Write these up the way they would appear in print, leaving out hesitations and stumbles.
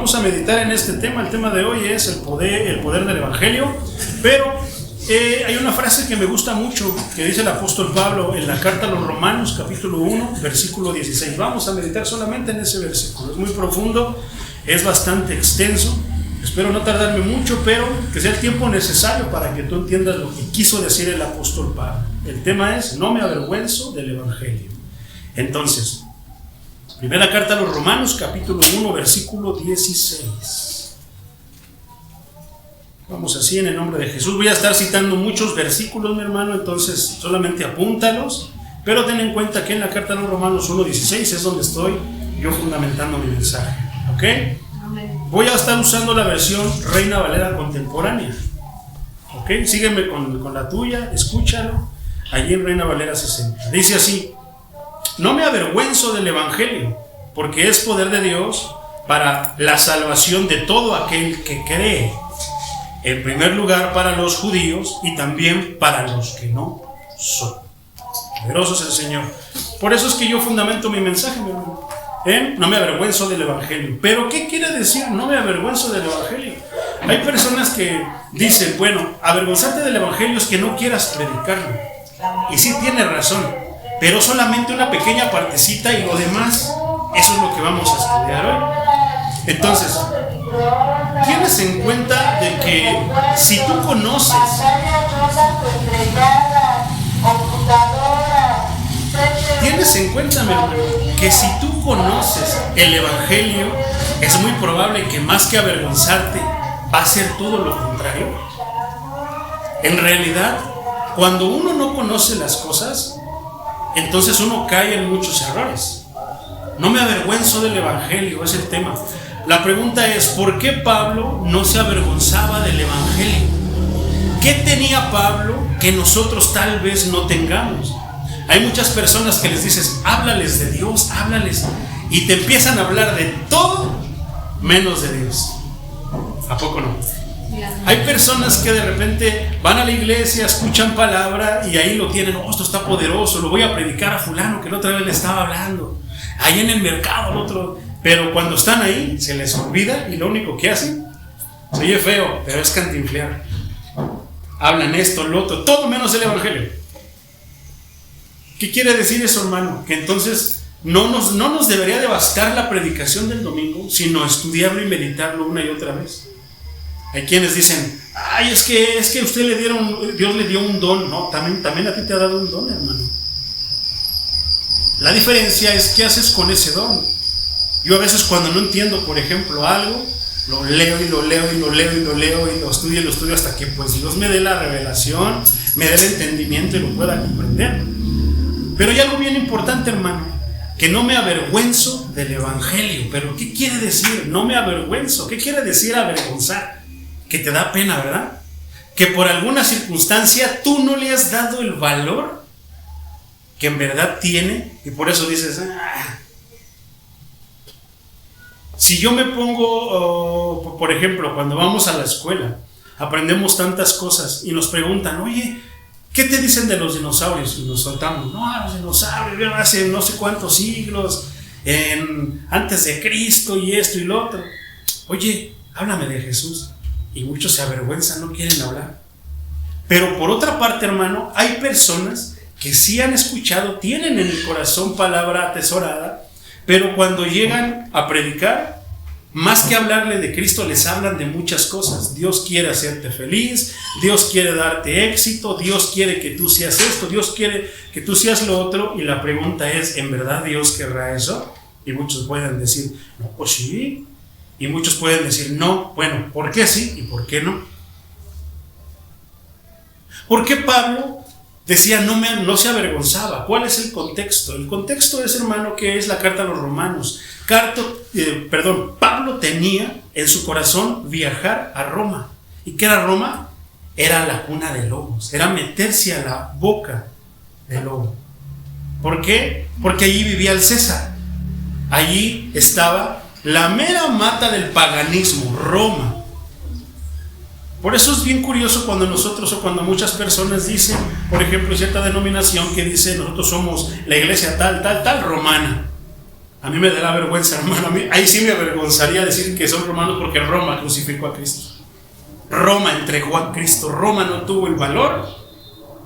vamos a meditar en este tema. El tema de hoy es el poder del Evangelio, pero hay una frase que me gusta mucho que dice el apóstol Pablo en la carta a los Romanos, capítulo 1, versículo 16. Vamos a meditar solamente en ese versículo. Es muy profundo, es bastante extenso. Espero no tardarme mucho, pero que sea el tiempo necesario para que tú entiendas lo que quiso decir el apóstol Pablo. El tema es: no me avergüenzo del Evangelio. Entonces, primera carta a los Romanos, capítulo 1, versículo 16. Vamos así en el nombre de Jesús. Voy a estar citando muchos versículos, mi hermano, entonces solamente apúntalos, pero ten en cuenta que en la carta a los Romanos 1:16 es donde estoy yo fundamentando mi mensaje, ¿ok? Voy a estar usando la versión Reina Valera contemporánea, ¿ok? Sígueme con la tuya, escúchalo, allí en Reina Valera 60. Dice así: no me avergüenzo del Evangelio, porque es poder de Dios para la salvación de todo aquel que cree. En primer lugar para los judíos y también para los que no son. Poderoso es el Señor. Por eso es que yo fundamento mi mensaje, mi hermano. No me avergüenzo del Evangelio. Pero ¿qué quiere decir no me avergüenzo del Evangelio? Hay personas que dicen, bueno, avergonzarte del Evangelio es que no quieras predicarlo. Y sí tiene razón, pero solamente una pequeña partecita y lo demás, eso es lo que vamos a estudiar hoy. Entonces, tienes en cuenta de que si tú conoces mi hermano, que si tú conoces el Evangelio, es muy probable que más que avergonzarte, va a ser todo lo contrario. En realidad, cuando uno no conoce las cosas, entonces uno cae en muchos errores. No me avergüenzo del Evangelio, es el tema. La pregunta es, ¿por qué Pablo no se avergonzaba del Evangelio? ¿Qué tenía Pablo que nosotros tal vez no tengamos? Hay muchas personas que les dices, háblales de Dios, háblales, y te empiezan a hablar de todo menos de Dios. ¿A poco no? Hay personas que de repente van a la iglesia, escuchan palabra y ahí lo tienen: oh, esto está poderoso, lo voy a predicar a fulano que la otra vez le estaba hablando, ahí en el mercado el otro. Pero cuando están ahí se les olvida y lo único que hacen, se oye feo, pero es cantinflear. Hablan esto, lo otro, todo menos el Evangelio. ¿Qué quiere decir eso, hermano? Que entonces no nos debería de bastar la predicación del domingo, sino estudiarlo y meditarlo una y otra vez. Hay quienes dicen, ay, es que usted Dios le dio un don. No, también a ti te ha dado un don, hermano. La diferencia es qué haces con ese don. Yo a veces cuando no entiendo, por ejemplo, algo, lo leo y lo leo y lo leo y lo leo y lo estudio hasta que pues Dios me dé la revelación, me dé el entendimiento y lo pueda comprender. Pero hay algo bien importante, hermano, que no me avergüenzo del Evangelio. ¿Pero qué quiere decir? No me avergüenzo. ¿Qué quiere decir avergonzar? Que te da pena, ¿verdad? Que por alguna circunstancia tú no le has dado el valor que en verdad tiene y por eso dices, Si yo me pongo, por ejemplo, cuando vamos a la escuela, aprendemos tantas cosas y nos preguntan, oye, ¿qué te dicen de los dinosaurios? Y nos soltamos, no, los dinosaurios hace no sé cuántos siglos, antes de Cristo y esto y lo otro. Oye, háblame de Jesús. Y muchos se avergüenzan, no quieren hablar. Pero por otra parte, hermano, hay personas que sí han escuchado, tienen en el corazón palabra atesorada, pero cuando llegan a predicar, más que hablarle de Cristo, les hablan de muchas cosas. Dios quiere hacerte feliz, Dios quiere darte éxito, Dios quiere que tú seas esto, Dios quiere que tú seas lo otro. Y la pregunta es, ¿en verdad Dios querrá eso? Y muchos pueden decir, no, pues sí. Y muchos pueden decir, no, bueno, ¿por qué sí y por qué no? ¿Por qué Pablo decía no se avergonzaba? ¿Cuál es el contexto? El contexto es, hermano, que es la carta a los Romanos. Pablo tenía en su corazón viajar a Roma. ¿Y qué era Roma? Era la cuna de lobos, era meterse a la boca del lobo. ¿Por qué? Porque allí vivía el César. Allí estaba la mera mata del paganismo, Roma. Por eso es bien curioso cuando nosotros o cuando muchas personas dicen, por ejemplo, cierta denominación que dice, nosotros somos la iglesia tal romana. A mí me da la vergüenza, hermano. Ahí sí me avergonzaría decir que son romanos, porque Roma crucificó a Cristo. Roma entregó a Cristo. Roma no tuvo el valor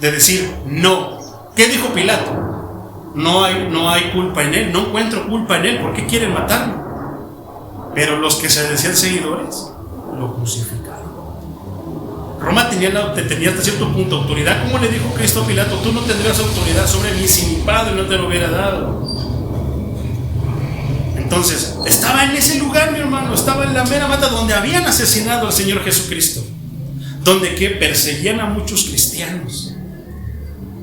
de decir no. ¿Qué dijo Pilato? No hay culpa en él, no encuentro culpa en él. ¿Por qué quieren matarlo? Pero los que se decían seguidores lo crucificaron. Roma tenía hasta cierto punto autoridad. ¿Cómo le dijo Cristo a Pilato? Tú no tendrías autoridad sobre mí si mi padre no te lo hubiera dado. Entonces, estaba en ese lugar, mi hermano, estaba en la mera mata donde habían asesinado al Señor Jesucristo, donde que perseguían a muchos cristianos.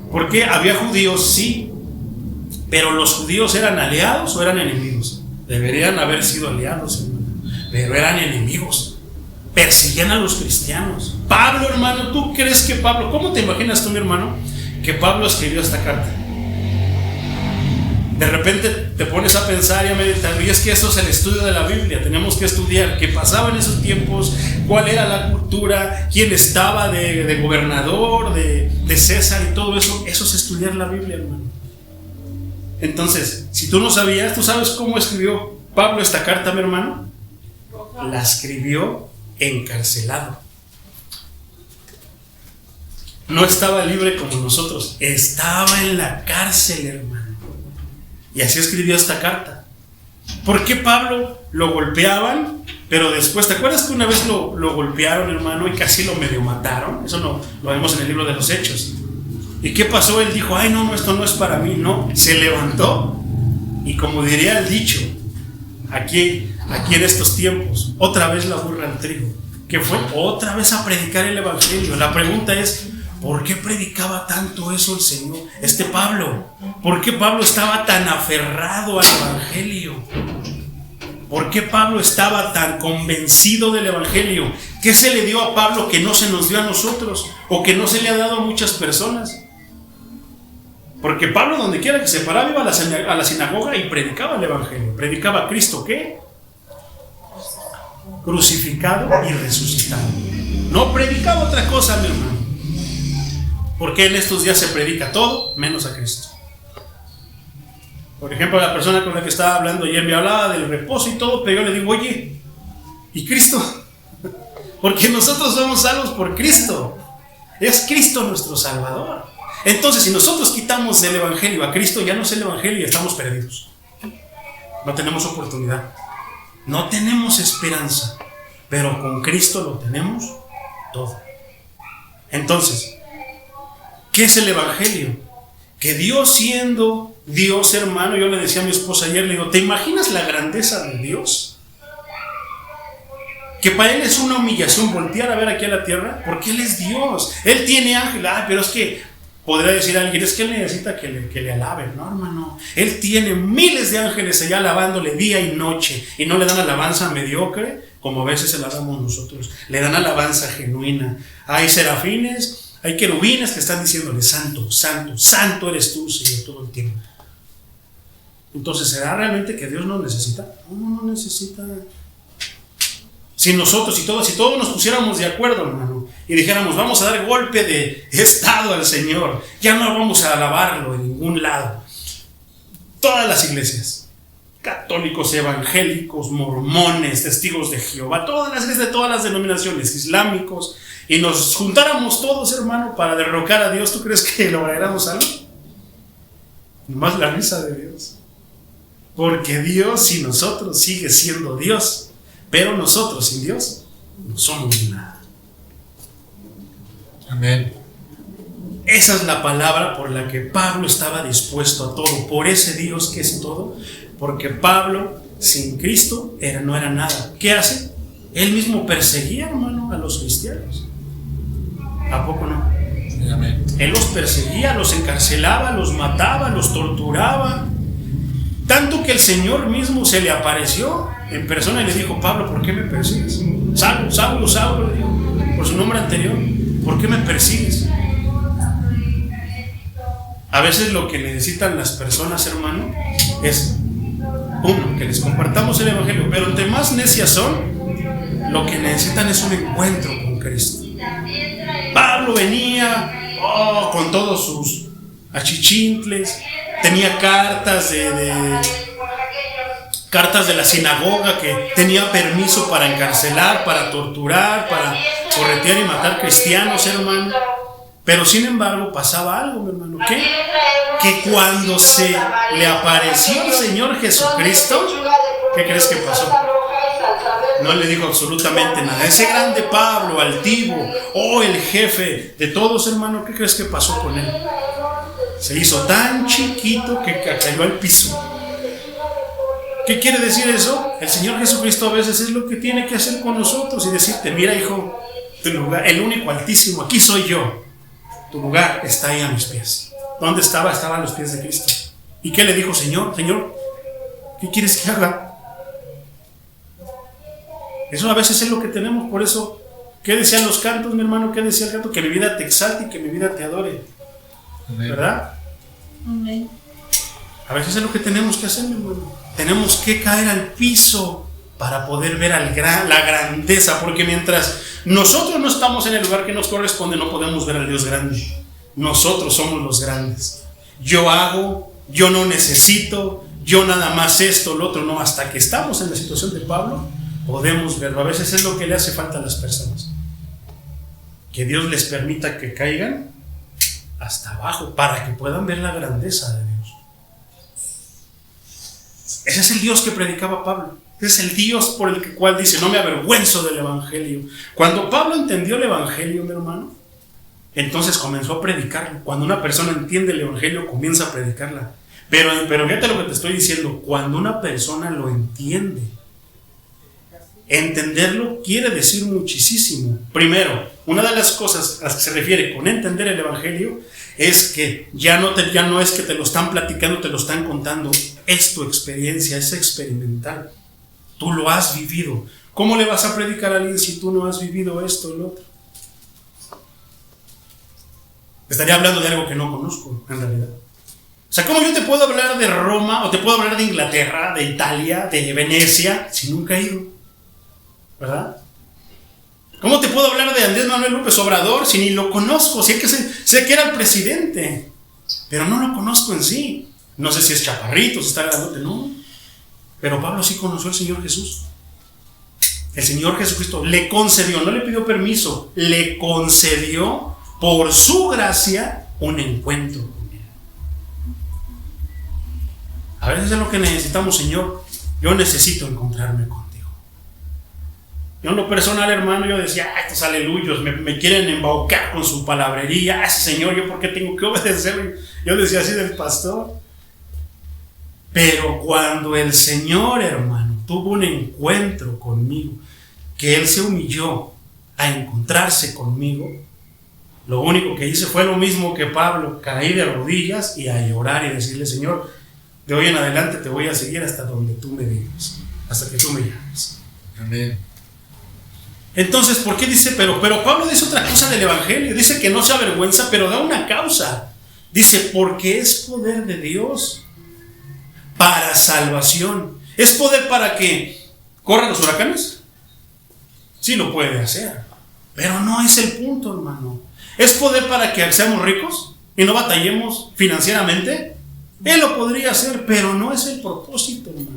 Porque había judíos, sí, pero los judíos ¿eran aliados o eran enemigos? Deberían haber sido aliados, hermano, pero eran enemigos. Perseguían a los cristianos. Pablo, hermano, ¿tú crees que Pablo, cómo te imaginas tú, mi hermano, que Pablo escribió esta carta? De repente te pones a pensar y a meditar, y es que eso es el estudio de la Biblia. Tenemos que estudiar qué pasaba en esos tiempos, cuál era la cultura, quién estaba de gobernador, de César y todo eso. Eso es estudiar la Biblia, hermano. Entonces, si tú no sabías, ¿tú sabes cómo escribió Pablo esta carta, mi hermano? La escribió encarcelado. No estaba libre como nosotros, estaba en la cárcel, hermano. Y así escribió esta carta. ¿Por qué Pablo lo golpeaban? Pero después, ¿te acuerdas que una vez lo golpearon, hermano, y casi lo medio mataron? Eso lo vemos en el libro de los Hechos. ¿Y qué pasó? Él dijo, ay no, esto no es para mí. No, se levantó y, como diría el dicho, aquí en estos tiempos, otra vez la burra al trigo, que fue otra vez a predicar el evangelio. La pregunta es, ¿por qué predicaba tanto eso el Señor? Pablo, ¿por qué Pablo estaba tan aferrado al evangelio? ¿Por qué Pablo estaba tan convencido del evangelio? ¿Qué se le dio a Pablo que no se nos dio a nosotros? ¿O que no se le ha dado a muchas personas? Porque Pablo, donde quiera que se paraba, iba a la sinagoga y predicaba el evangelio. Predicaba a Cristo, ¿qué? Crucificado y resucitado. No predicaba otra cosa, mi hermano. Porque en estos días se predica todo menos a Cristo. Por ejemplo, la persona con la que estaba hablando ayer me hablaba del reposo y todo, pero yo le digo, oye, ¿y Cristo? Porque nosotros somos salvos por Cristo. Es Cristo nuestro Salvador. Entonces, si nosotros quitamos del evangelio a Cristo, ya no es el evangelio y estamos perdidos. No tenemos oportunidad. No tenemos esperanza. Pero con Cristo lo tenemos todo. Entonces, ¿qué es el evangelio? Que Dios, siendo Dios, hermano, yo le decía a mi esposa ayer, le digo, ¿te imaginas la grandeza de Dios? Que para Él es una humillación voltear a ver aquí a la tierra, porque Él es Dios. Él tiene ángeles. Pero es que podría decir alguien, es que Él necesita que le alaben. No, hermano, Él tiene miles de ángeles allá alabándole día y noche, y no le dan alabanza mediocre como a veces se la damos nosotros. Le dan alabanza genuina. Hay serafines, hay querubines que están diciéndole, santo, santo, santo eres tú, Señor, todo el tiempo. Entonces, ¿será realmente que Dios no necesita? No necesita. Si nosotros, si todos nos pusiéramos de acuerdo, hermano, y dijéramos, vamos a dar golpe de estado al Señor, ya no vamos a alabarlo en ningún lado. Todas las iglesias, católicos, evangélicos, mormones, testigos de Jehová, todas las iglesias de todas las denominaciones, islámicos, y nos juntáramos todos, hermano, para derrocar a Dios, ¿tú crees que lograremos algo? Nomás la risa de Dios. Porque Dios sin nosotros sigue siendo Dios, pero nosotros sin Dios no somos nada. Amén. Esa es la palabra por la que Pablo estaba dispuesto a todo, por ese Dios que es todo, porque Pablo sin Cristo no era nada. ¿Qué hace? Él mismo perseguía, hermano, a los cristianos. ¿A poco no? Sí, amén. Él los perseguía, los encarcelaba, los mataba, los torturaba. Tanto que el Señor mismo se le apareció en persona y le dijo, Pablo, ¿por qué me persigues? Saulo, Saulo, le dijo, por su nombre anterior, ¿por qué me persigues? A veces lo que necesitan las personas, hermano, es, uno, que les compartamos el evangelio, pero entre más necias son, lo que necesitan es un encuentro con Cristo. Pablo venía con todos sus achichintles, tenía cartas cartas de la sinagoga que tenía permiso para encarcelar, para torturar, para corretear y matar cristianos, hermano. Pero sin embargo pasaba algo, mi hermano. ¿Qué? Que cuando se le apareció el Señor Jesucristo, ¿qué crees que pasó? No le dijo absolutamente nada. Ese grande Pablo, altivo, el jefe de todos, hermano, ¿qué crees que pasó con él? Se hizo tan chiquito que cayó al piso. ¿Qué quiere decir eso? El Señor Jesucristo a veces es lo que tiene que hacer con nosotros y decirte: mira, hijo, tu lugar, el único altísimo, aquí soy yo. Tu lugar está ahí a mis pies. ¿Dónde estaba? Estaba a los pies de Cristo. ¿Y qué le dijo? Señor, ¿qué quieres que haga? Eso a veces es lo que tenemos. Por eso, ¿qué decían los cantos, mi hermano? ¿Qué decía el canto? Que mi vida te exalte y que mi vida te adore. Amén. ¿Verdad? Amén. A veces es lo que tenemos que hacer, mi hermano. Tenemos que caer al piso para poder ver la grandeza, porque mientras nosotros no estamos en el lugar que nos corresponde, no podemos ver al Dios grande. Nosotros somos los grandes. Yo hago, yo no necesito, yo nada más esto, lo otro, no. Hasta que estamos en la situación de Pablo, podemos verlo. A veces es lo que le hace falta a las personas, que Dios les permita que caigan hasta abajo para que puedan ver la grandeza de Dios. Ese es el Dios que predicaba Pablo. Ese es el Dios por el cual dice: no me avergüenzo del Evangelio. Cuando Pablo entendió el Evangelio, mi hermano, entonces comenzó a predicarlo. Cuando una persona entiende el Evangelio, comienza a predicarla. Pero fíjate lo que te estoy diciendo. Cuando una persona lo entiende, entenderlo quiere decir muchísimo. Primero, una de las cosas a las que se refiere con entender el Evangelio es que ya no es que te lo están platicando, te lo están contando. Es tu experiencia, es experimental. Tú lo has vivido. ¿Cómo le vas a predicar a alguien si tú no has vivido esto o lo otro? Estaría hablando de algo que no conozco, en realidad. O sea, ¿cómo yo te puedo hablar de Roma o te puedo hablar de Inglaterra, de Italia, de Venecia, si nunca he ido? ¿Verdad? ¿Cómo te puedo hablar de Andrés Manuel López Obrador si ni lo conozco? Sé que era el presidente, pero no lo conozco en sí. No sé si es chaparrito, si está grandote, no. Pero Pablo sí conoció al Señor Jesús. El Señor Jesucristo le concedió, no le pidió permiso, le concedió por su gracia un encuentro con Él. A veces es lo que necesitamos, Señor. Yo necesito encontrarme contigo. Yo en lo personal, hermano, yo decía: estos aleluyos me quieren embaucar con su palabrería. Ese Señor, ¿yo por qué tengo que obedecer? Yo decía así del pastor. Pero cuando el Señor, hermano, tuvo un encuentro conmigo, que Él se humilló a encontrarse conmigo, lo único que hice fue lo mismo que Pablo: caí de rodillas y a llorar y decirle: Señor, de hoy en adelante te voy a seguir hasta donde tú me digas, hasta que tú me llames. Amén. Entonces, ¿por qué dice? Pero Pablo dice otra cosa del Evangelio. Dice que no se avergüenza, pero da una causa. Dice: porque es poder de Dios para salvación. ¿Es poder para que corran los huracanes? Sí, lo puede hacer, pero no es el punto, hermano. ¿Es poder para que seamos ricos y no batallemos financieramente? Él lo podría hacer, pero no es el propósito, hermano.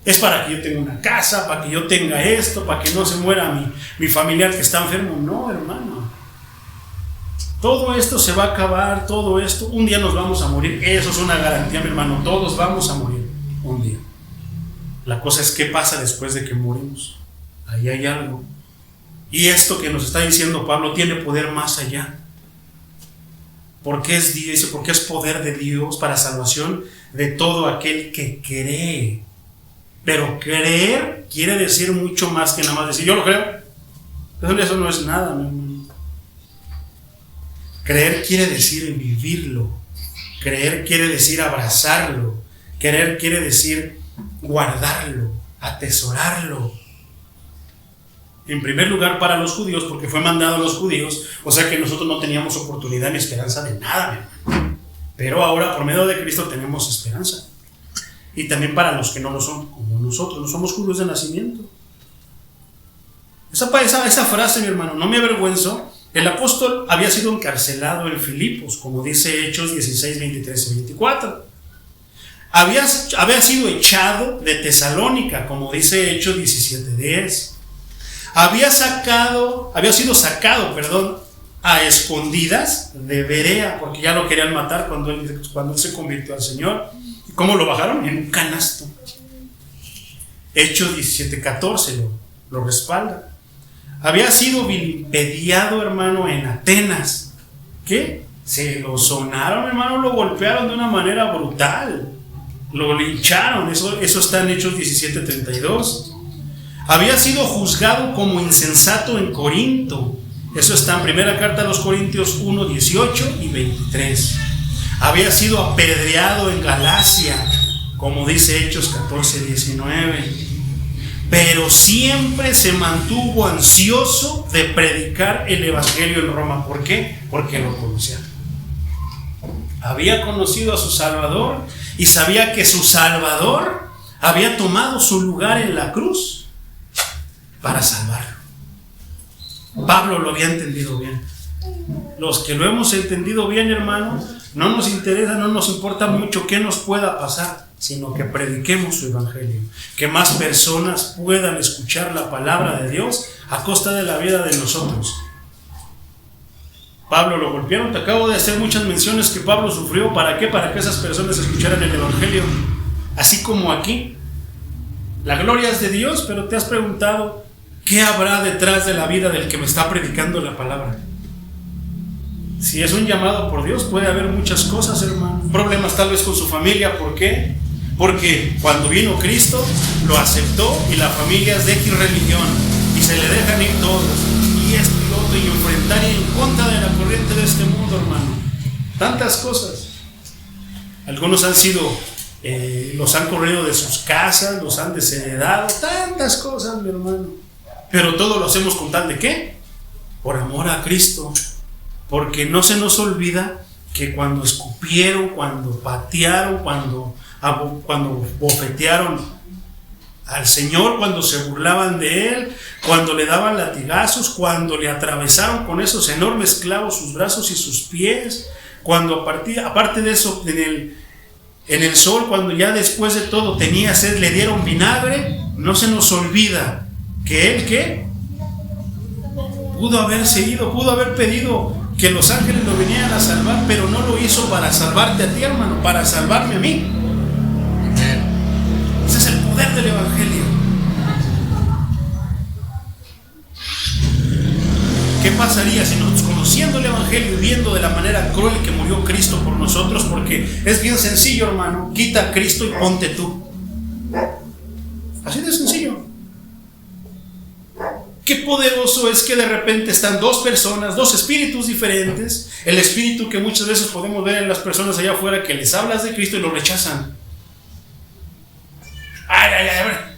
Es para que yo tenga una casa, para que yo tenga esto, para que no se muera mi familiar que está enfermo. No, hermano. Todo esto se va a acabar, todo esto, un día nos vamos a morir. Eso es una garantía, mi hermano. Todos vamos a morir un día. La cosa es qué pasa después de que morimos. Ahí hay algo. Y esto que nos está diciendo Pablo tiene poder más allá. Porque es Dios, porque es poder de Dios para salvación de todo aquel que cree. Pero creer quiere decir mucho más que nada más decir: yo lo creo. Eso no es nada, mi hermano. Creer quiere decir vivirlo. Creer quiere decir abrazarlo. Creer quiere decir guardarlo, atesorarlo. En primer lugar para los judíos, porque fue mandado a los judíos, o sea que nosotros no teníamos oportunidad ni esperanza de nada, mi hermano. Pero ahora por medio de Cristo tenemos esperanza. Y también para los que no lo son, como nosotros, no somos judíos de nacimiento. Esa frase, mi hermano, no me avergüenzo. El apóstol había sido encarcelado en Filipos, como dice Hechos 16, 23 y 24. había sido echado de Tesalónica, como dice Hechos 17:10. Había sido sacado, a escondidas de Berea, porque ya lo querían matar cuando él se convirtió al Señor. ¿Y cómo lo bajaron? En un canasto. Hechos 17:14 lo respalda. Había sido vilipendiado, hermano, en Atenas. ¿Qué? Se lo sonaron, hermano, lo golpearon de una manera brutal. Lo lincharon, eso está en Hechos 17:32. Había sido juzgado como insensato en Corinto. Eso está en primera carta a los Corintios 1:18 y 23. Había sido apedreado en Galacia, como dice Hechos 14:19. Pero siempre se mantuvo ansioso de predicar el evangelio en Roma. ¿Por qué? Porque lo conocía. Había conocido a su Salvador y sabía que su Salvador había tomado su lugar en la cruz para salvarlo. Pablo lo había entendido bien. Los que lo hemos entendido bien, hermano, no nos interesa, no nos importa mucho qué nos pueda pasar, sino que prediquemos su evangelio, que más personas puedan escuchar la palabra de Dios a costa de la vida de nosotros. Pablo lo golpearon, te acabo de hacer muchas menciones que Pablo sufrió. ¿Para qué? Para que esas personas escucharan el evangelio. Así como aquí, la gloria es de Dios, pero te has preguntado, ¿qué habrá detrás de la vida del que me está predicando la palabra? Si es un llamado por Dios, puede haber muchas cosas, hermano. Problemas tal vez con su familia. ¿Por qué? Porque cuando vino Cristo, lo aceptó y la familia es de X religión y se le dejan ir todos, y esto y lo otro, y enfrentar y en contra de la corriente de este mundo, hermano. Tantas cosas. Algunos han sido, los han corrido de sus casas, los han desheredado, tantas cosas, mi hermano. Pero todo lo hacemos con tal de ¿qué? Por amor a Cristo. Porque no se nos olvida que cuando escupieron, cuando patearon, cuando bofetearon al Señor, cuando se burlaban de Él, cuando le daban latigazos, cuando le atravesaron con esos enormes clavos sus brazos y sus pies, cuando aparte de eso, en el sol, cuando ya después de todo tenía sed, le dieron vinagre, no se nos olvida que Él, ¿qué? Pudo haberse ido, pudo haber pedido que los ángeles lo vinieran a salvar, pero no lo hizo para salvarte a ti, hermano, para salvarme a mí. Ese es el poder del evangelio. ¿Qué pasaría si nosotros, conociendo el evangelio y viendo de la manera cruel que murió Cristo por nosotros? Porque es bien sencillo, hermano, quita a Cristo y ponte tú. Así de sencillo. Qué poderoso es que de repente están dos personas, dos espíritus diferentes. El espíritu que muchas veces podemos ver en las personas allá afuera, que les hablas de Cristo y lo rechazan. Ay,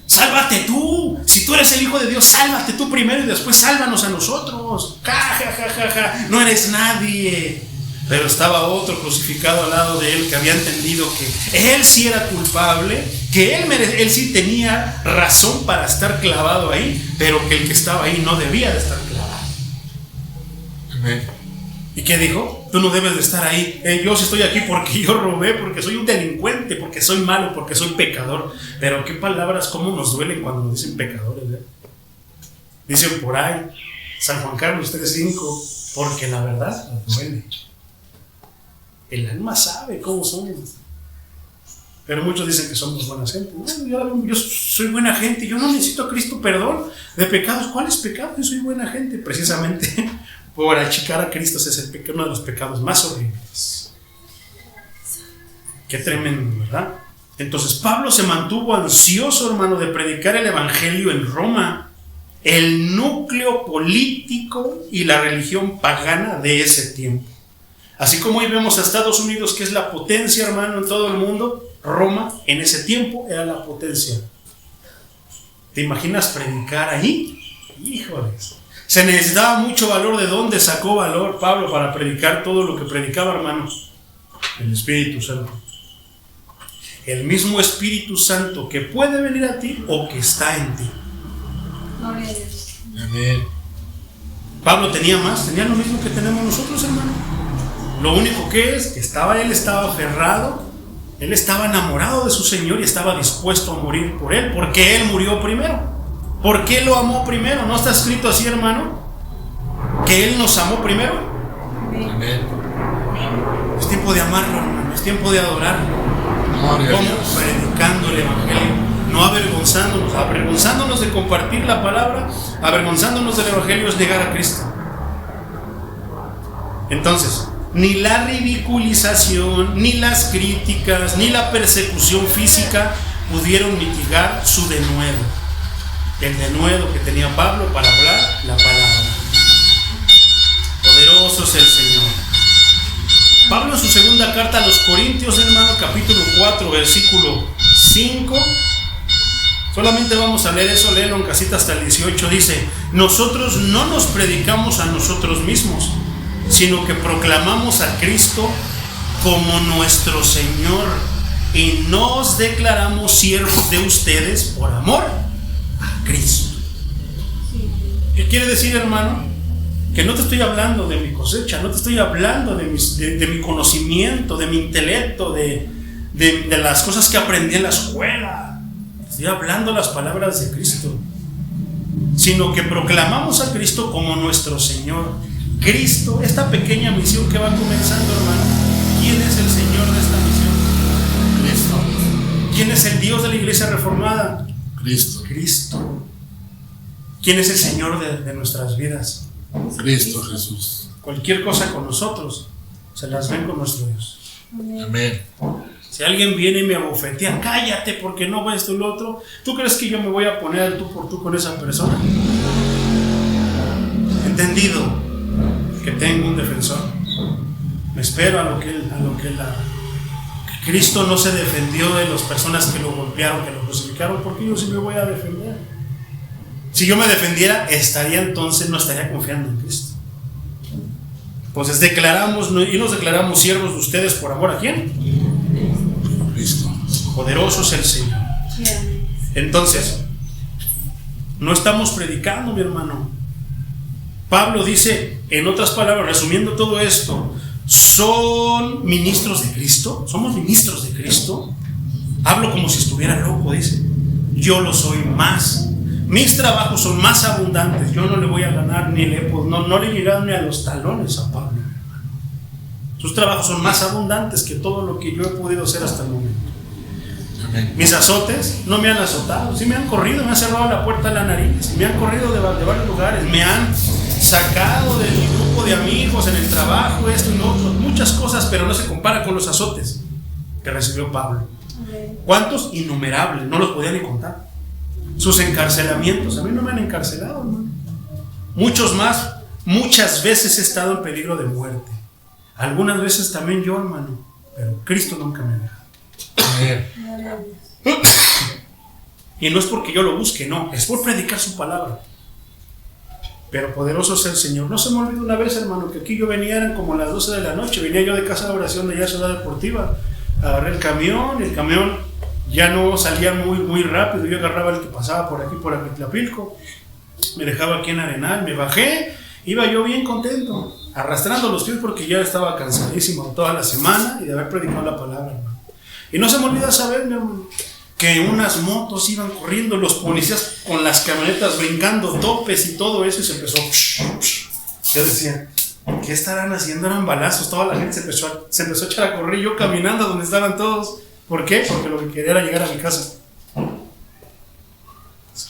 sálvate tú. Si tú eres el Hijo de Dios, sálvate tú primero y después sálvanos a nosotros. No eres nadie. Pero estaba otro crucificado al lado de él, que había entendido que él sí era culpable, que él sí tenía razón para estar clavado ahí, pero que el que estaba ahí no debía de estar clavado. Amén. ¿Y qué dijo? Tú no debes de estar ahí. Yo sí estoy aquí porque yo robé, porque soy un delincuente, porque soy malo, porque soy pecador. Pero qué palabras, cómo nos duelen cuando nos dicen pecadores, ¿eh? Dicen por ahí, San Juan Carlos 3:5, porque la verdad nos duele. El alma sabe cómo somos. Pero muchos dicen que somos buenas gente. No, yo soy buena gente, yo no necesito a Cristo perdón de pecados. ¿Cuáles pecados? Yo soy buena gente. Precisamente por achicar a Cristo es uno de los pecados más horribles. Qué tremendo, ¿verdad? Entonces Pablo se mantuvo ansioso, hermano, de predicar el evangelio en Roma, el núcleo político y la religión pagana de ese tiempo. Así como hoy vemos a Estados Unidos, que es la potencia, hermano, en todo el mundo, Roma en ese tiempo era la potencia. ¿Te imaginas predicar ahí? Híjoles. Se necesitaba mucho valor. ¿De dónde sacó valor Pablo para predicar todo lo que predicaba, hermano? El Espíritu Santo. El mismo Espíritu Santo que puede venir a ti o que está en ti. Gloria a Dios. Amén. Pablo tenía lo mismo que tenemos nosotros, hermano. Lo único que es que él estaba aferrado Él estaba enamorado de su Señor y estaba dispuesto a morir por Él, porque Él murió primero. ¿Por qué lo amó primero? ¿No está escrito así, hermano? Que Él nos amó primero. Amén. Es tiempo de amarlo, hermano. Es tiempo de adorarlo. Gloria a ¿Cómo? Dios. Predicando el Evangelio. No avergonzándonos. Avergonzándonos de compartir la palabra, avergonzándonos del Evangelio es negar a Cristo. Entonces, ni la ridiculización, ni las críticas, ni la persecución física pudieron mitigar su denuedo. El denuedo que tenía Pablo para hablar la palabra. Poderoso es el Señor. Pablo en su segunda carta a los Corintios, hermano, capítulo 4, versículo 5. Solamente vamos a leer eso, léelo en casita hasta el 18. Dice: nosotros no nos predicamos a nosotros mismos, sino que proclamamos a Cristo como nuestro Señor y nos declaramos siervos de ustedes por amor a Cristo. ¿Qué quiere decir, hermano? Que no te estoy hablando de mi cosecha, no te estoy hablando de mi conocimiento, de mi intelecto, de las cosas que aprendí en la escuela. Estoy hablando las palabras de Cristo, sino que proclamamos a Cristo como nuestro Señor. Cristo, esta pequeña misión que va comenzando, hermano, ¿quién es el Señor de esta misión? Cristo. ¿Quién es el Dios de la Iglesia Reformada? Cristo. Cristo. ¿Quién es el Señor de nuestras vidas? Cristo Jesús. Cualquier cosa con nosotros se las ven con nuestro Dios. Amén. Si alguien viene y me abofetea, cállate porque no va esto y lo otro, ¿tú crees que yo me voy a poner al tú por tú con esa persona? Entendido que tengo un defensor. Me espero a lo que Cristo no se defendió de las personas que lo golpearon, que lo crucificaron, porque yo sí me voy a defender. Si yo me defendiera, no estaría confiando en Cristo. Entonces nos declaramos siervos de ustedes por amor a ¿quién? Cristo. Poderoso es el Señor. Entonces, no estamos predicando, mi hermano. Pablo dice, en otras palabras, resumiendo todo esto, ¿son ministros de Cristo? ¿Somos ministros de Cristo? Hablo como si estuviera loco, dice. Yo lo soy más. Mis trabajos son más abundantes. Yo no le voy a ganar ni no le he llegado ni a los talones a Pablo. Sus trabajos son más abundantes que todo lo que yo he podido hacer hasta el momento. Amén. Mis azotes no me han azotado, sí me han corrido, me han cerrado la puerta de la nariz, me han corrido de varios lugares, me han sacado de mi grupo de amigos en el trabajo, esto y lo otro, muchas cosas, pero no se compara con los azotes que recibió Pablo. ¿Cuántos? Innumerables, no los podía ni contar. Sus encarcelamientos, a mí no me han encarcelado, hermano. Muchos más, muchas veces he estado en peligro de muerte. Algunas veces también yo, hermano, pero Cristo nunca me ha dejado. Amén. Y no es porque yo lo busque, no, es por predicar su palabra. Pero poderoso es el Señor. No se me olvida una vez, hermano, que aquí yo venía, eran como las 12 de la noche, venía yo de casa de oración de allá Ciudad Deportiva, agarré el camión ya no salía muy rápido, yo agarraba el que pasaba por aquí, por Aquitlapilco, me dejaba aquí en Arenal, me bajé, iba yo bien contento, arrastrando los pies porque ya estaba cansadísimo toda la semana y de haber predicado la palabra, hermano. Y no se me olvida saber, mi hermano, que unas motos iban corriendo, los policías con las camionetas brincando topes y todo eso, y se empezó. Yo decía, ¿qué estarán haciendo? Eran balazos, toda la gente se empezó a echar a correr, yo caminando donde estaban todos. ¿Por qué? Porque lo que quería era llegar a mi casa.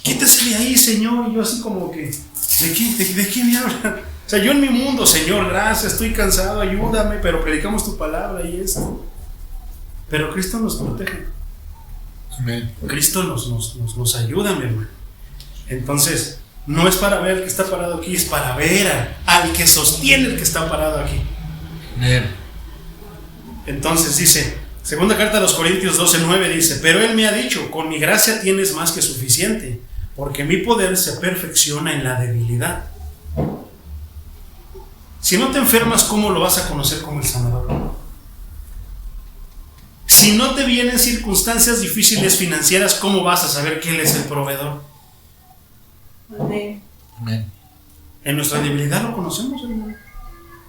Quítese de ahí, Señor. Y yo así como que, ¿de qué me hablan? O sea, yo en mi mundo, Señor, gracias, estoy cansado, ayúdame, pero predicamos tu palabra y esto. Pero Cristo nos protege. Amén. Cristo nos ayuda, mi hermano. Entonces, no es para ver el que está parado aquí, es para ver al que sostiene el que está parado aquí. Amén. Entonces dice, segunda carta a los Corintios 12:9 dice, pero Él me ha dicho, con mi gracia tienes más que suficiente, porque mi poder se perfecciona en la debilidad. Si no te enfermas, ¿cómo lo vas a conocer como el sanador? Si no te vienen circunstancias difíciles financieras, ¿cómo vas a saber que Él es el proveedor? Amén. Amén. En nuestra debilidad lo conocemos, hermano.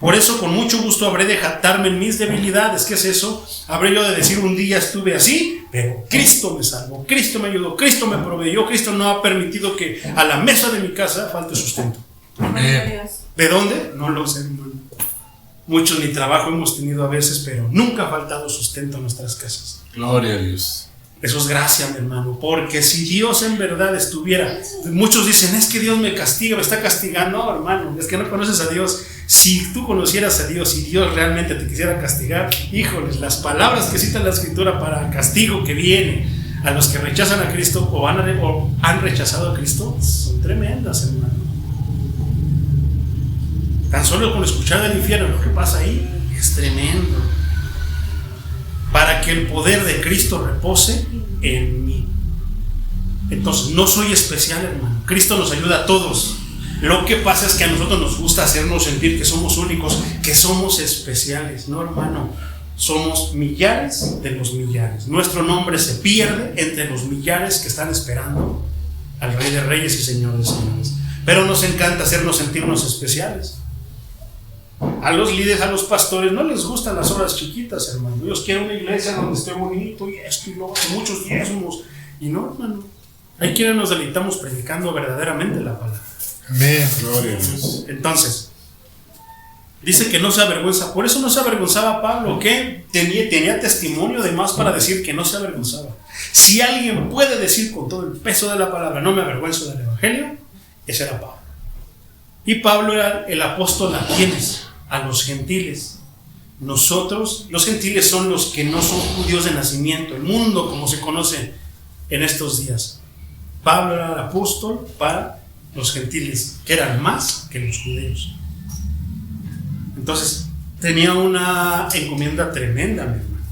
Por eso con mucho gusto habré de jactarme en mis debilidades. ¿Qué es eso? Habré yo de decir un día estuve así, pero Cristo me salvó, Cristo me ayudó, Cristo me proveyó, Cristo no ha permitido que a la mesa de mi casa falte sustento. Amén. ¿De dónde? No lo sé, hermano. Muchos ni trabajo hemos tenido a veces, pero nunca ha faltado sustento en nuestras casas. Gloria a Dios. Eso es gracia, mi hermano, porque si Dios en verdad estuviera, muchos dicen, es que Dios me castiga, me está castigando. No, hermano, es que no conoces a Dios. Si tú conocieras a Dios y Dios realmente te quisiera castigar, híjoles, las palabras que cita la Escritura para el castigo que viene a los que rechazan a Cristo o han rechazado a Cristo son tremendas, hermano. Tan solo con escuchar del infierno lo que pasa ahí es tremendo. Para que el poder de Cristo repose en mí. Entonces, no soy especial, hermano. Cristo nos ayuda a todos. Lo que pasa es que a nosotros nos gusta hacernos sentir que somos únicos, que somos especiales. No, hermano. Somos millares de los millares. Nuestro nombre se pierde entre los millares que están esperando al Rey de Reyes y Señor de Señores. Pero nos encanta hacernos sentirnos especiales. A los líderes, a los pastores, no les gustan las obras chiquitas, hermano. Ellos quieren una iglesia donde esté bonito y esto y luego muchos diezmos. Y no, hermano. Hay quienes nos deleitamos predicando verdaderamente la palabra. Amén. Gloria a Dios. Entonces, dice que no se avergüenza. Por eso no se avergonzaba Pablo, que tenía testimonio de más para decir que no se avergonzaba. Si alguien puede decir con todo el peso de la palabra, no me avergüenzo del evangelio, ese era Pablo. Y Pablo era el apóstol a quienes, a los gentiles. Nosotros, los gentiles son los que no son judíos de nacimiento, el mundo como se conoce en estos días. Pablo era el apóstol para los gentiles, que eran más que los judíos. Entonces, tenía una encomienda tremenda, mi hermano.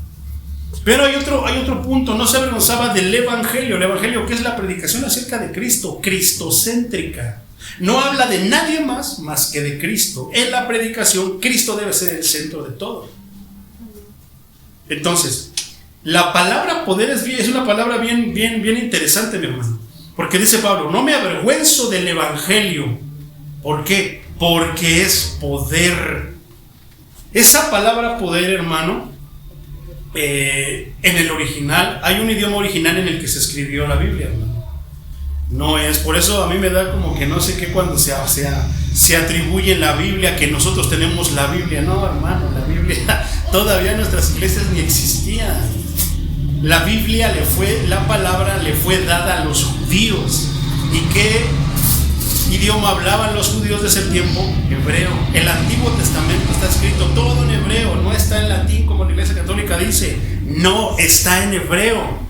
Pero hay otro punto, no se avergonzaba del evangelio. El evangelio, que es la predicación acerca de Cristo, cristocéntrica. No habla de nadie más que de Cristo. En la predicación, Cristo debe ser el centro de todo. Entonces, la palabra poder es una palabra bien interesante, mi hermano. Porque dice Pablo, no me avergüenzo del evangelio. ¿Por qué? Porque es poder. Esa palabra poder, hermano, en el original, hay un idioma original en el que se escribió la Biblia, hermano. No es, por eso a mí me da como que no sé qué cuando se atribuye en la Biblia que nosotros tenemos la Biblia. No, hermano, la Biblia todavía en nuestras iglesias ni existía. La Biblia la palabra le fue dada a los judíos. ¿Y qué idioma hablaban los judíos de ese tiempo? Hebreo. El Antiguo Testamento está escrito todo en hebreo, no está en latín como la Iglesia Católica dice. No, está en hebreo.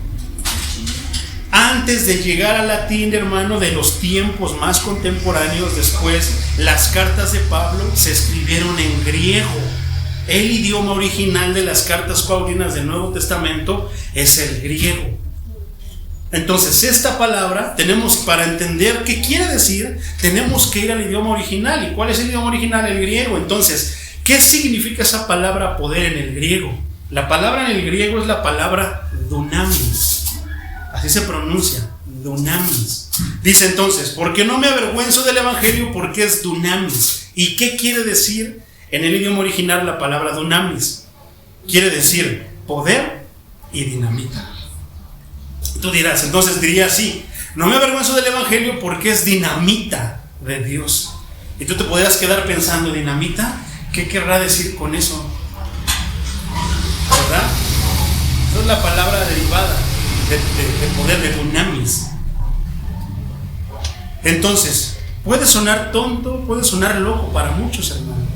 Antes de llegar al latín, hermano, de los tiempos más contemporáneos, después, las cartas de Pablo se escribieron en griego. El idioma original de las cartas paulinas del Nuevo Testamento es el griego. Entonces, esta palabra, para entender qué quiere decir, tenemos que ir al idioma original. ¿Y cuál es el idioma original? El griego. Entonces, ¿qué significa esa palabra poder en el griego? La palabra en el griego es la palabra dunamis. Así se pronuncia, dunamis. Dice entonces, ¿por qué no me avergüenzo del evangelio? Porque es dunamis. ¿Y qué quiere decir en el idioma original la palabra dunamis? Quiere decir poder y dinamita. Tú dirás, entonces diría así, no me avergüenzo del evangelio porque es dinamita de Dios. Y tú te podrías quedar pensando, ¿dinamita? ¿Qué querrá decir con eso? ¿Verdad? Esa es la palabra derivada de poder, de dunamis. Entonces, puede sonar tonto, puede sonar loco para muchos, hermano,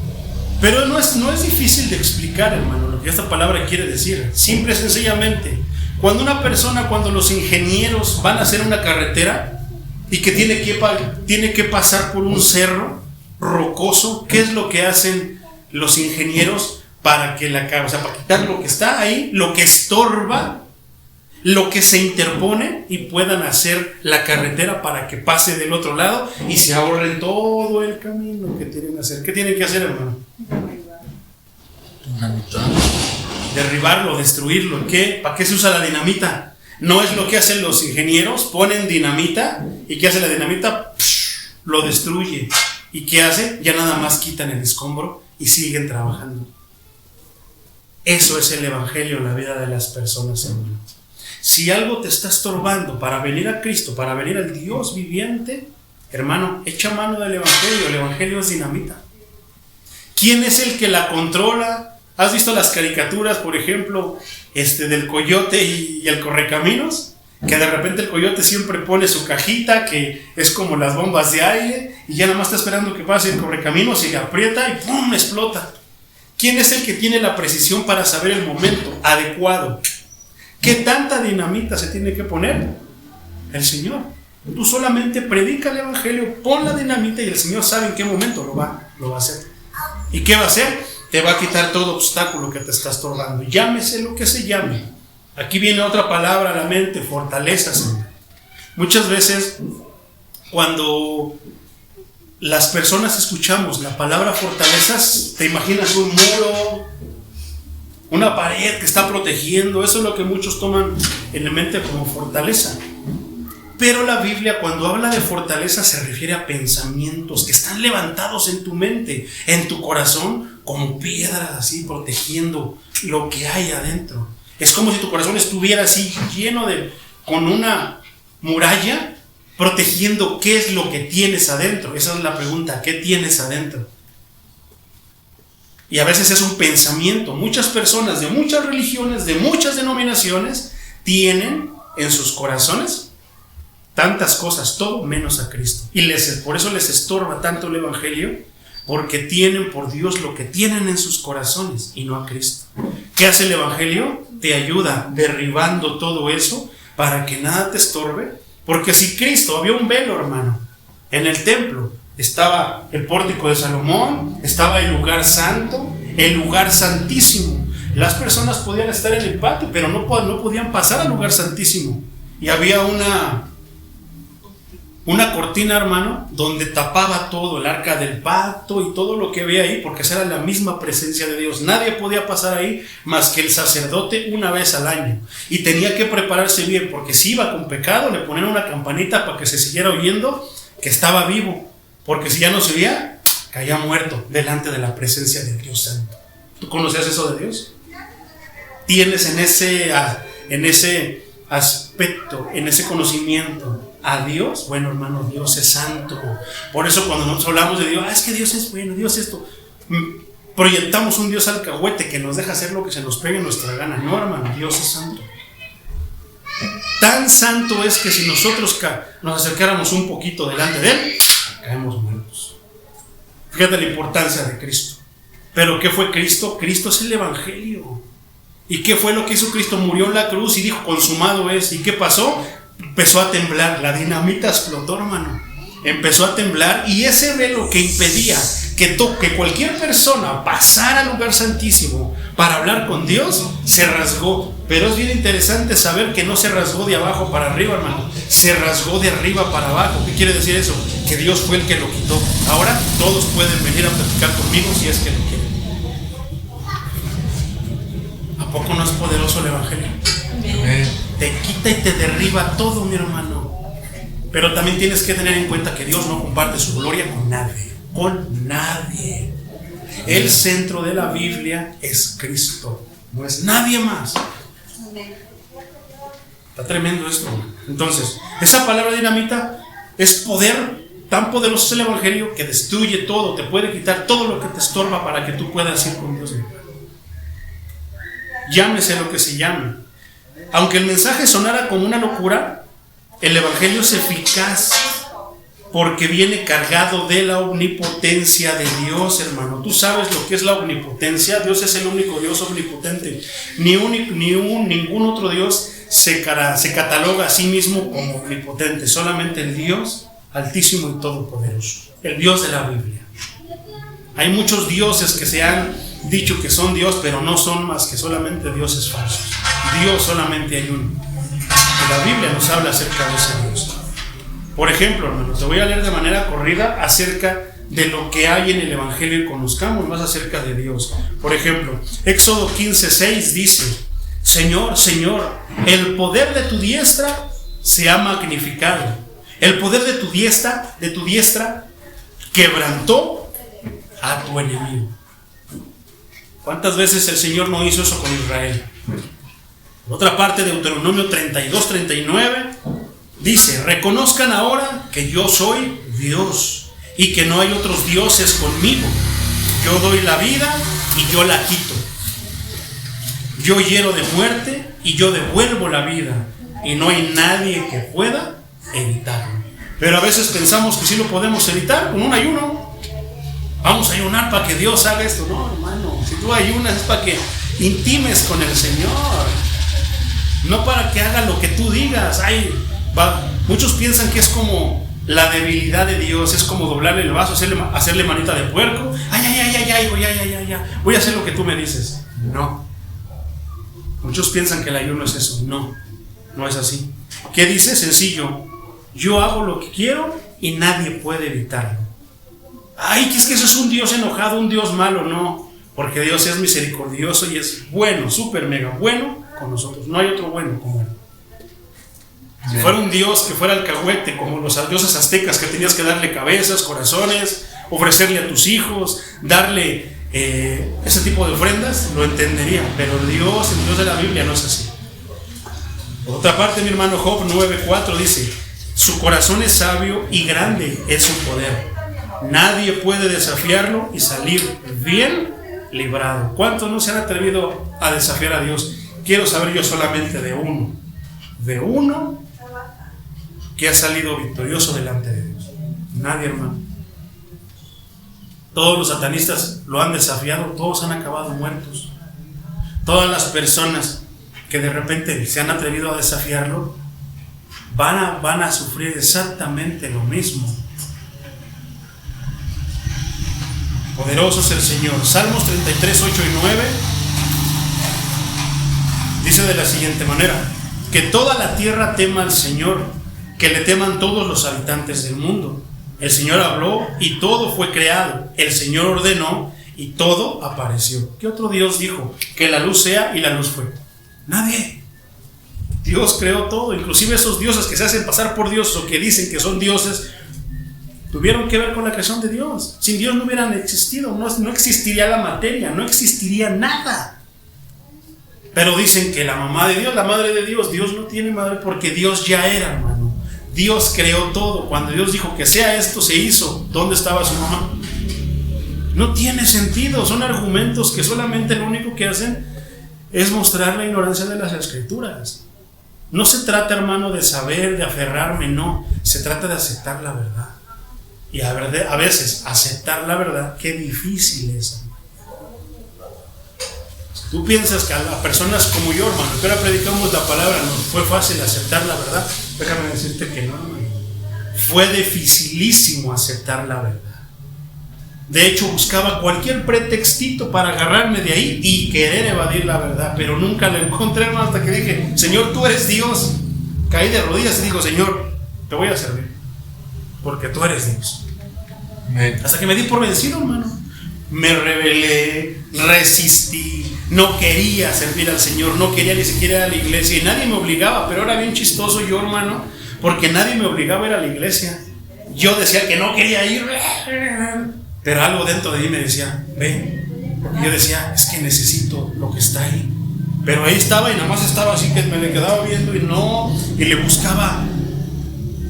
pero no es difícil de explicar, hermano, lo que esta palabra quiere decir. Simple y sencillamente, cuando los ingenieros van a hacer una carretera y que tiene que pasar por un cerro rocoso, ¿qué es lo que hacen los ingenieros para quitar lo que está ahí, lo que estorba, lo que se interpone, y puedan hacer la carretera para que pase del otro lado y se ahorren todo el camino que tienen que hacer? ¿Qué tienen que hacer, hermano? Dinamita. Derribarlo, destruirlo. ¿Para qué se usa la dinamita? No es lo que hacen los ingenieros, ponen dinamita, y ¿qué hace la dinamita? Lo destruye. ¿Y qué hace? Ya nada más quitan el escombro y siguen trabajando. Eso es el evangelio en la vida de las personas, hermano. Si algo te está estorbando para venir a Cristo, para venir al Dios viviente, hermano, echa mano del evangelio. El evangelio es dinamita. ¿Quién es el que la controla? ¿Has visto las caricaturas, por ejemplo, del coyote y el correcaminos? Que de repente el coyote siempre pone su cajita, que es como las bombas de aire, y ya nada más está esperando que pase el correcaminos y le aprieta y ¡pum!, explota. ¿Quién es el que tiene la precisión para saber el momento adecuado? ¿Qué tanta dinamita se tiene que poner? El Señor. Tú solamente predica el evangelio, pon la dinamita y el Señor sabe en qué momento lo va a hacer. ¿Y qué va a hacer? Te va a quitar todo obstáculo que te está estorbando. Llámese lo que se llame. Aquí viene otra palabra a la mente: fortaleza, Señor. Muchas veces, cuando las personas escuchamos la palabra fortalezas, te imaginas un muro, una pared que está protegiendo. Eso es lo que muchos toman en la mente como fortaleza. Pero la Biblia, cuando habla de fortaleza, se refiere a pensamientos que están levantados en tu mente, en tu corazón, como piedras así, protegiendo lo que hay adentro. Es como si tu corazón estuviera así lleno con una muralla, protegiendo qué es lo que tienes adentro. Esa es la pregunta: ¿qué tienes adentro? Y a veces es un pensamiento. Muchas personas de muchas religiones, de muchas denominaciones, tienen en sus corazones tantas cosas, todo menos a Cristo. Y por eso les estorba tanto el evangelio, porque tienen por Dios lo que tienen en sus corazones y no a Cristo. ¿Qué hace el evangelio? Te ayuda derribando todo eso para que nada te estorbe. Porque si Cristo, había un velo, hermano, en el templo. Estaba el pórtico de Salomón, estaba el lugar santo, el lugar santísimo. Las personas podían estar en el patio, pero no podían pasar al lugar santísimo. Y había una cortina, hermano, donde tapaba todo, el arca del pacto y todo lo que había ahí, porque esa era la misma presencia de Dios. Nadie podía pasar ahí más que el sacerdote una vez al año. Y tenía que prepararse bien, porque si iba con pecado, le ponían una campanita para que se siguiera oyendo que estaba vivo. Porque si ya no se oía, caía muerto delante de la presencia de Dios Santo. ¿Tú conocías eso de Dios? ¿Tienes en ese aspecto, en ese conocimiento a Dios? Bueno, hermano, Dios es santo. Por eso cuando nosotros hablamos de Dios, es que Dios es bueno, Dios es esto, proyectamos un Dios alcahuete que nos deja hacer lo que se nos pegue en nuestra gana. No, hermano, Dios es santo. Tan santo es que si nosotros nos acercáramos un poquito delante de Él, caemos muertos. Fíjate la importancia de Cristo. ¿Pero qué fue Cristo? Cristo es el evangelio. ¿Y qué fue lo que hizo Cristo? Murió en la cruz y dijo: consumado es. ¿Y qué pasó? Empezó a temblar. La dinamita explotó, hermano. Empezó a temblar, y ese velo que impedía que cualquier persona pasara al lugar santísimo para hablar con Dios, se rasgó. Pero es bien interesante saber que no se rasgó de abajo para arriba, hermano. Se rasgó de arriba para abajo. ¿Qué quiere decir eso? Que Dios fue el que lo quitó. Ahora todos pueden venir a platicar conmigo si es que lo quieren. ¿A poco no es poderoso el evangelio? Amén. Te quita y te derriba todo, mi hermano. Pero también tienes que tener en cuenta que Dios no comparte su gloria con nadie. Con nadie. El centro de la Biblia es Cristo, no es nadie más. Está tremendo esto. Entonces, esa palabra dinamita es poder. Tan poderoso es el evangelio que destruye todo, te puede quitar todo lo que te estorba para que tú puedas ir con Dios. Llámese lo que se llame. Aunque el mensaje sonara como una locura, el evangelio es eficaz porque viene cargado de la omnipotencia de Dios, hermano. Tú sabes lo que es la omnipotencia. Dios es el único Dios omnipotente. Ningún otro Dios se cataloga a sí mismo como omnipotente. Solamente el Dios altísimo y todopoderoso, el Dios de la Biblia. Hay muchos dioses que se han dicho que son Dios, pero no son más que solamente dioses falsos. Dios solamente hay uno. Y la Biblia nos habla acerca de ese Dios. Por ejemplo, hermanos, te voy a leer de manera corrida acerca de lo que hay en el evangelio y conozcamos más acerca de Dios. Por ejemplo, Éxodo 15:6 dice: Señor, Señor, el poder de tu diestra se ha magnificado. El poder de tu diestra quebrantó a tu enemigo. ¿Cuántas veces el Señor no hizo eso con Israel? Por otra parte, Deuteronomio 32:39 dice: reconozcan ahora que yo soy Dios y que no hay otros dioses conmigo. Yo doy la vida y yo la quito. Yo hiero de muerte y yo devuelvo la vida, y no hay nadie que pueda evitarlo. Pero a veces pensamos que sí lo podemos evitar con un ayuno. Vamos a ayunar para que Dios haga esto. No, hermano, si tú ayunas es para que intimes con el Señor, no para que haga lo que tú digas. Muchos piensan que es como la debilidad de Dios, es como doblarle el vaso, hacerle manita de puerco. Voy a hacer lo que tú me dices. No. Muchos piensan que el ayuno es eso. No, no es así. ¿Qué dice? Sencillo: yo hago lo que quiero y nadie puede evitarlo. Que es que eso es un Dios enojado, un Dios malo. No, porque Dios es misericordioso y es bueno, súper mega bueno con nosotros. No hay otro bueno como Él. Si fuera un Dios que fuera alcahuete, como los dioses aztecas, que tenías que darle cabezas, corazones, ofrecerle a tus hijos, darle ese tipo de ofrendas, lo entendería. Pero Dios, el Dios de la Biblia, no es así. Por otra parte, mi hermano, Job 9:4 dice: su corazón es sabio y grande es su poder. Nadie puede desafiarlo y salir bien librado. ¿Cuántos no se han atrevido a desafiar a Dios? Quiero saber yo solamente de uno que ha salido victorioso delante de Dios. Nadie, hermano. Todos los satanistas lo han desafiado, todos han acabado muertos. Todas las personas que de repente se han atrevido a desafiarlo van a sufrir exactamente lo mismo. Poderoso es el Señor. Salmos 33:8 y 9 dice de la siguiente manera: que toda la tierra tema al Señor, que le teman todos los habitantes del mundo. El Señor habló y todo fue creado. El Señor ordenó y todo apareció. ¿Qué otro Dios dijo que la luz sea y la luz fue? Nadie. Dios creó todo. Inclusive esos dioses que se hacen pasar por Dios o que dicen que son dioses, tuvieron que ver con la creación de Dios. Sin Dios no hubieran existido, no existiría la materia, no existiría nada. Pero dicen que la mamá de Dios, la madre de Dios, Dios no tiene madre porque Dios ya era, hermano. Dios creó todo. Cuando Dios dijo que sea esto, se hizo. ¿Dónde estaba su mamá? No tiene sentido. Son argumentos que solamente lo único que hacen es mostrar la ignorancia de las Escrituras. No se trata, hermano, de saber, de aferrarme, no. Se trata de aceptar la verdad. Y a veces aceptar la verdad, qué difícil es. Tú piensas que a las personas como yo, hermano, que ahora predicamos la palabra, nos fue fácil aceptar la verdad. Déjame decirte que no, hermano. Fue dificilísimo aceptar la verdad. De hecho, buscaba cualquier pretextito para agarrarme de ahí y querer evadir la verdad, pero nunca la encontré, hermano, hasta que dije: Señor, tú eres Dios. Caí de rodillas y digo: Señor, te voy a servir, porque tú eres Dios. Hasta que me di por vencido, hermano. Me rebelé, resistí, no quería servir al Señor, no quería ni siquiera ir a la iglesia y nadie me obligaba. Pero era bien chistoso yo, hermano, porque nadie me obligaba a ir a la iglesia. Yo decía que no quería ir, pero algo dentro de mí me decía: ve. Y yo decía: es que necesito lo que está ahí. Pero ahí estaba y nada más estaba así, que me le quedaba viendo y le buscaba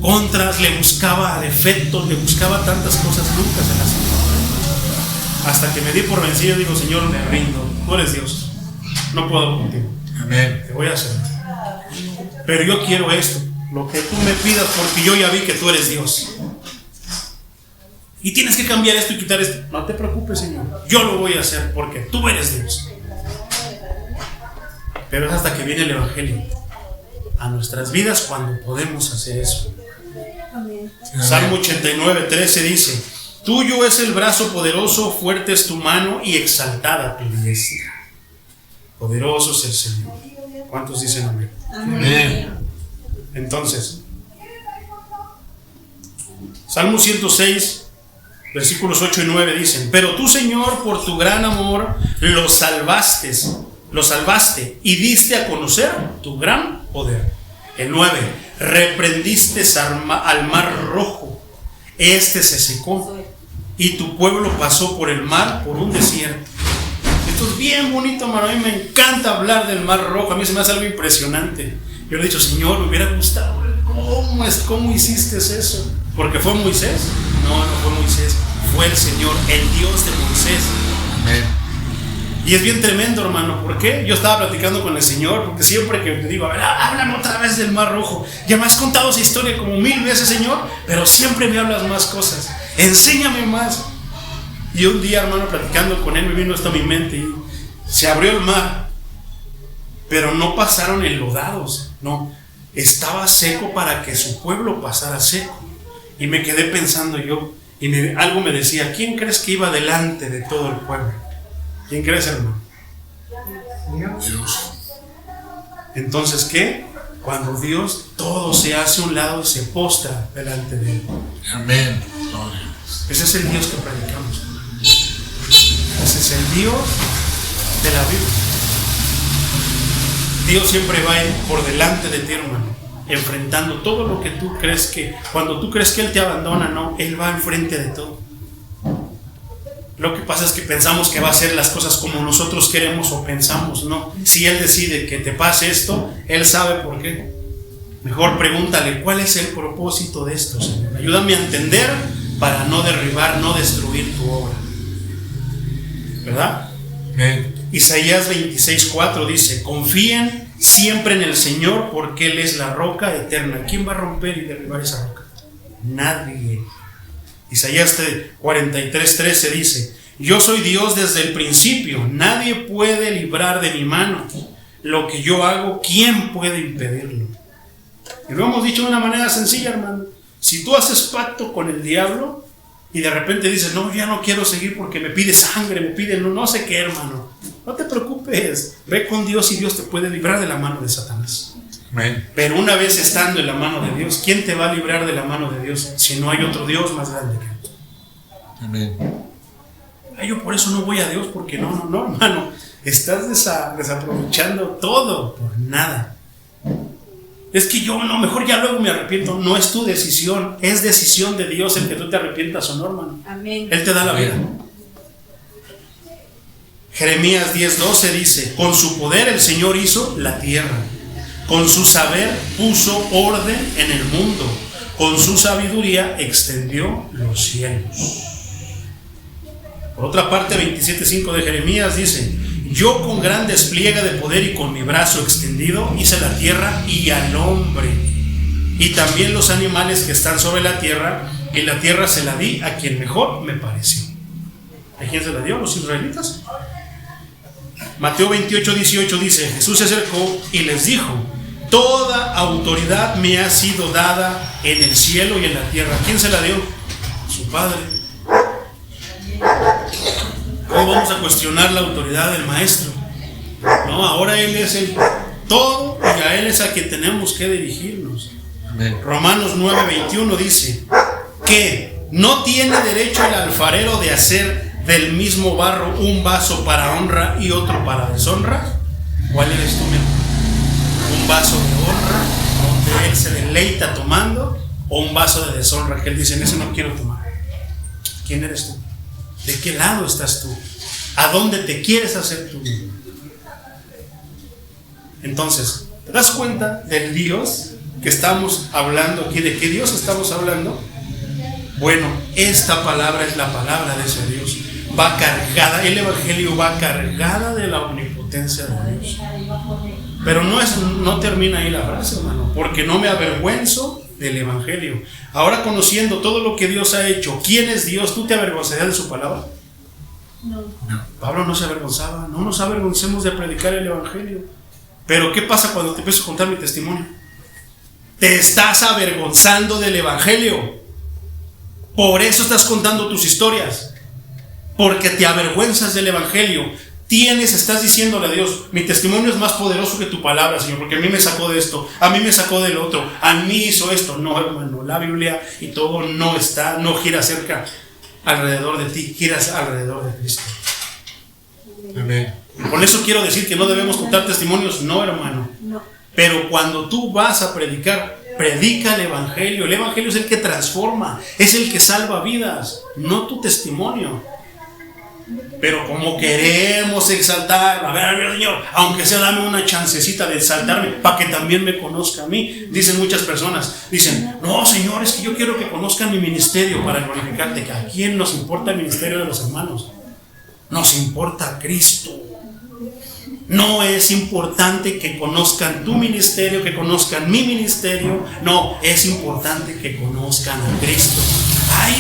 contras, le buscaba defectos, le buscaba tantas cosas, nunca se las hizo. Hasta que me di por vencido, digo: Señor, me rindo, tú eres Dios, no puedo contigo. Amén. Te voy a hacer. Pero yo quiero esto, lo que tú me pidas, porque yo ya vi que tú eres Dios. Y tienes que cambiar esto y quitar esto. No te preocupes, Señor, yo lo voy a hacer porque tú eres Dios. Pero es hasta que viene el Evangelio a nuestras vidas cuando podemos hacer eso. Amén. Salmo 89:13 dice: tuyo es el brazo poderoso, fuerte es tu mano y exaltada tu diestra. Poderoso es el Señor. ¿Cuántos dicen amén? Amén. Entonces, Salmo 106, versículos 8 y 9 dicen: pero tú, Señor, por tu gran amor los salvaste y diste a conocer tu gran poder. El 9: reprendiste al mar rojo, este se secó y tu pueblo pasó por el mar, por un desierto. es bien bonito, hermano. A mí me encanta hablar del Mar Rojo. A mí se me hace algo impresionante. Yo le he dicho, Señor, me hubiera gustado. ¿Cómo hiciste eso? ¿Porque fue Moisés? No fue Moisés. Fue el Señor, el Dios de Moisés. Amén. Y es bien tremendo, hermano. ¿Por qué? Yo estaba platicando con el Señor, porque siempre que te digo, a ver, háblame otra vez del Mar Rojo. Ya me has contado esa historia como 1000 veces, Señor, pero siempre me hablas más cosas. Enséñame más. Y un día, hermano, platicando con él, me vino esto a mi mente y se abrió el mar, pero no pasaron enlodados, no, estaba seco para que su pueblo pasara seco. Y me quedé pensando yo, y algo me decía, ¿quién crees que iba delante de todo el pueblo? ¿Quién crees, hermano? Dios. Entonces, ¿qué? Cuando Dios, todo se hace a un lado y se postra delante de él. Amén. Gloria a Dios. Ese es el Dios que predicamos. Ese es el Dios de la Biblia. Dios siempre va por delante de ti, hermano, enfrentando todo lo que tú crees que, cuando tú crees que Él te abandona, no, Él va enfrente de todo. Lo que pasa es que pensamos que va a hacer las cosas como nosotros queremos o pensamos, no. Si Él decide que te pase esto, Él sabe por qué. Mejor pregúntale, ¿cuál es el propósito de esto, Señor? Ayúdame a entender para no derribar, no destruir tu obra. ¿Verdad? Amén. Isaías 26:4 dice, confíen siempre en el Señor porque Él es la roca eterna. ¿Quién va a romper y derribar esa roca? Nadie. Isaías 43:13 dice, yo soy Dios desde el principio, nadie puede librar de mi mano. Lo que yo hago, ¿quién puede impedirlo? Y lo hemos dicho de una manera sencilla, hermano. Si tú haces pacto con el diablo y de repente dices, no, ya no quiero seguir porque me pide sangre, me pide no sé qué, hermano, no te preocupes, ve con Dios y Dios te puede librar de la mano de Satanás. Amén. Pero una vez estando en la mano de Dios, ¿quién te va a librar de la mano de Dios si no hay otro Dios más grande que Él? Amén. Ay, yo por eso no voy a Dios, porque no, hermano, estás desaprovechando todo por nada. Es que yo no, mejor ya luego me arrepiento. No es tu decisión, es decisión de Dios el que tú te arrepientas o no, hermano. Amén. Él te da la vida. Jeremías 10:12 dice, con su poder el Señor hizo la tierra, con su saber puso orden en el mundo, con su sabiduría extendió los cielos. Por otra parte, 27:5 de Jeremías dice, yo con gran despliegue de poder y con mi brazo extendido hice la tierra y al hombre, y también los animales que están sobre la tierra, y la tierra se la di a quien mejor me pareció. ¿A quién se la dio? ¿A los israelitas? Mateo 28:18 dice, Jesús se acercó y les dijo, toda autoridad me ha sido dada en el cielo y en la tierra. ¿Quién se la dio? Su Padre. ¿Cómo vamos a cuestionar la autoridad del Maestro? No, ahora Él es el todo y a Él es a quien tenemos que dirigirnos. Amén. Romanos 9:21 dice que no tiene derecho el alfarero de hacer del mismo barro un vaso para honra y otro para deshonra. ¿Cuál eres tú, mi hermano? ¿Un vaso de honra donde Él se deleita tomando, o un vaso de deshonra que Él dice, en ese no quiero tomar? ¿Quién eres tú? ¿De qué lado estás tú? ¿A dónde te quieres hacer tú? Entonces, ¿te das cuenta del Dios que estamos hablando aquí? ¿De qué Dios estamos hablando? Bueno, esta palabra es la palabra de ese Dios. Va cargada, el Evangelio va cargada de la omnipotencia de Dios. Pero no termina ahí la frase, hermano, porque no me avergüenzo del Evangelio. Ahora, conociendo todo lo que Dios ha hecho, ¿quién es Dios? ¿Tú te avergonzarías de su palabra? No. Pablo no se avergonzaba. No nos avergoncemos de predicar el Evangelio. Pero ¿qué pasa cuando te empiezo a contar mi testimonio? Te estás avergonzando del Evangelio. Por eso estás contando tus historias, porque te avergüenzas del Evangelio. Estás diciéndole a Dios, mi testimonio es más poderoso que tu palabra, Señor, porque a mí me sacó de esto, a mí me sacó del otro, a mí hizo esto. No, hermano, la Biblia y todo no gira alrededor de ti, giras alrededor de Cristo. Amén. Con eso quiero decir que no debemos contar testimonios, no, hermano. No. Pero cuando tú vas a predicar, predica el Evangelio. El Evangelio es el que transforma, es el que salva vidas, no tu testimonio. Pero como queremos exaltar, a ver, Señor, aunque sea dame una chancecita de exaltarme para que también me conozca a mí. Dicen muchas personas, dicen, no, Señor, es que yo quiero que conozcan mi ministerio para glorificarte. ¿A quién nos importa el ministerio de los hermanos? Nos importa Cristo. No es importante que conozcan tu ministerio, que conozcan mi ministerio. No, es importante que conozcan a Cristo. Ay,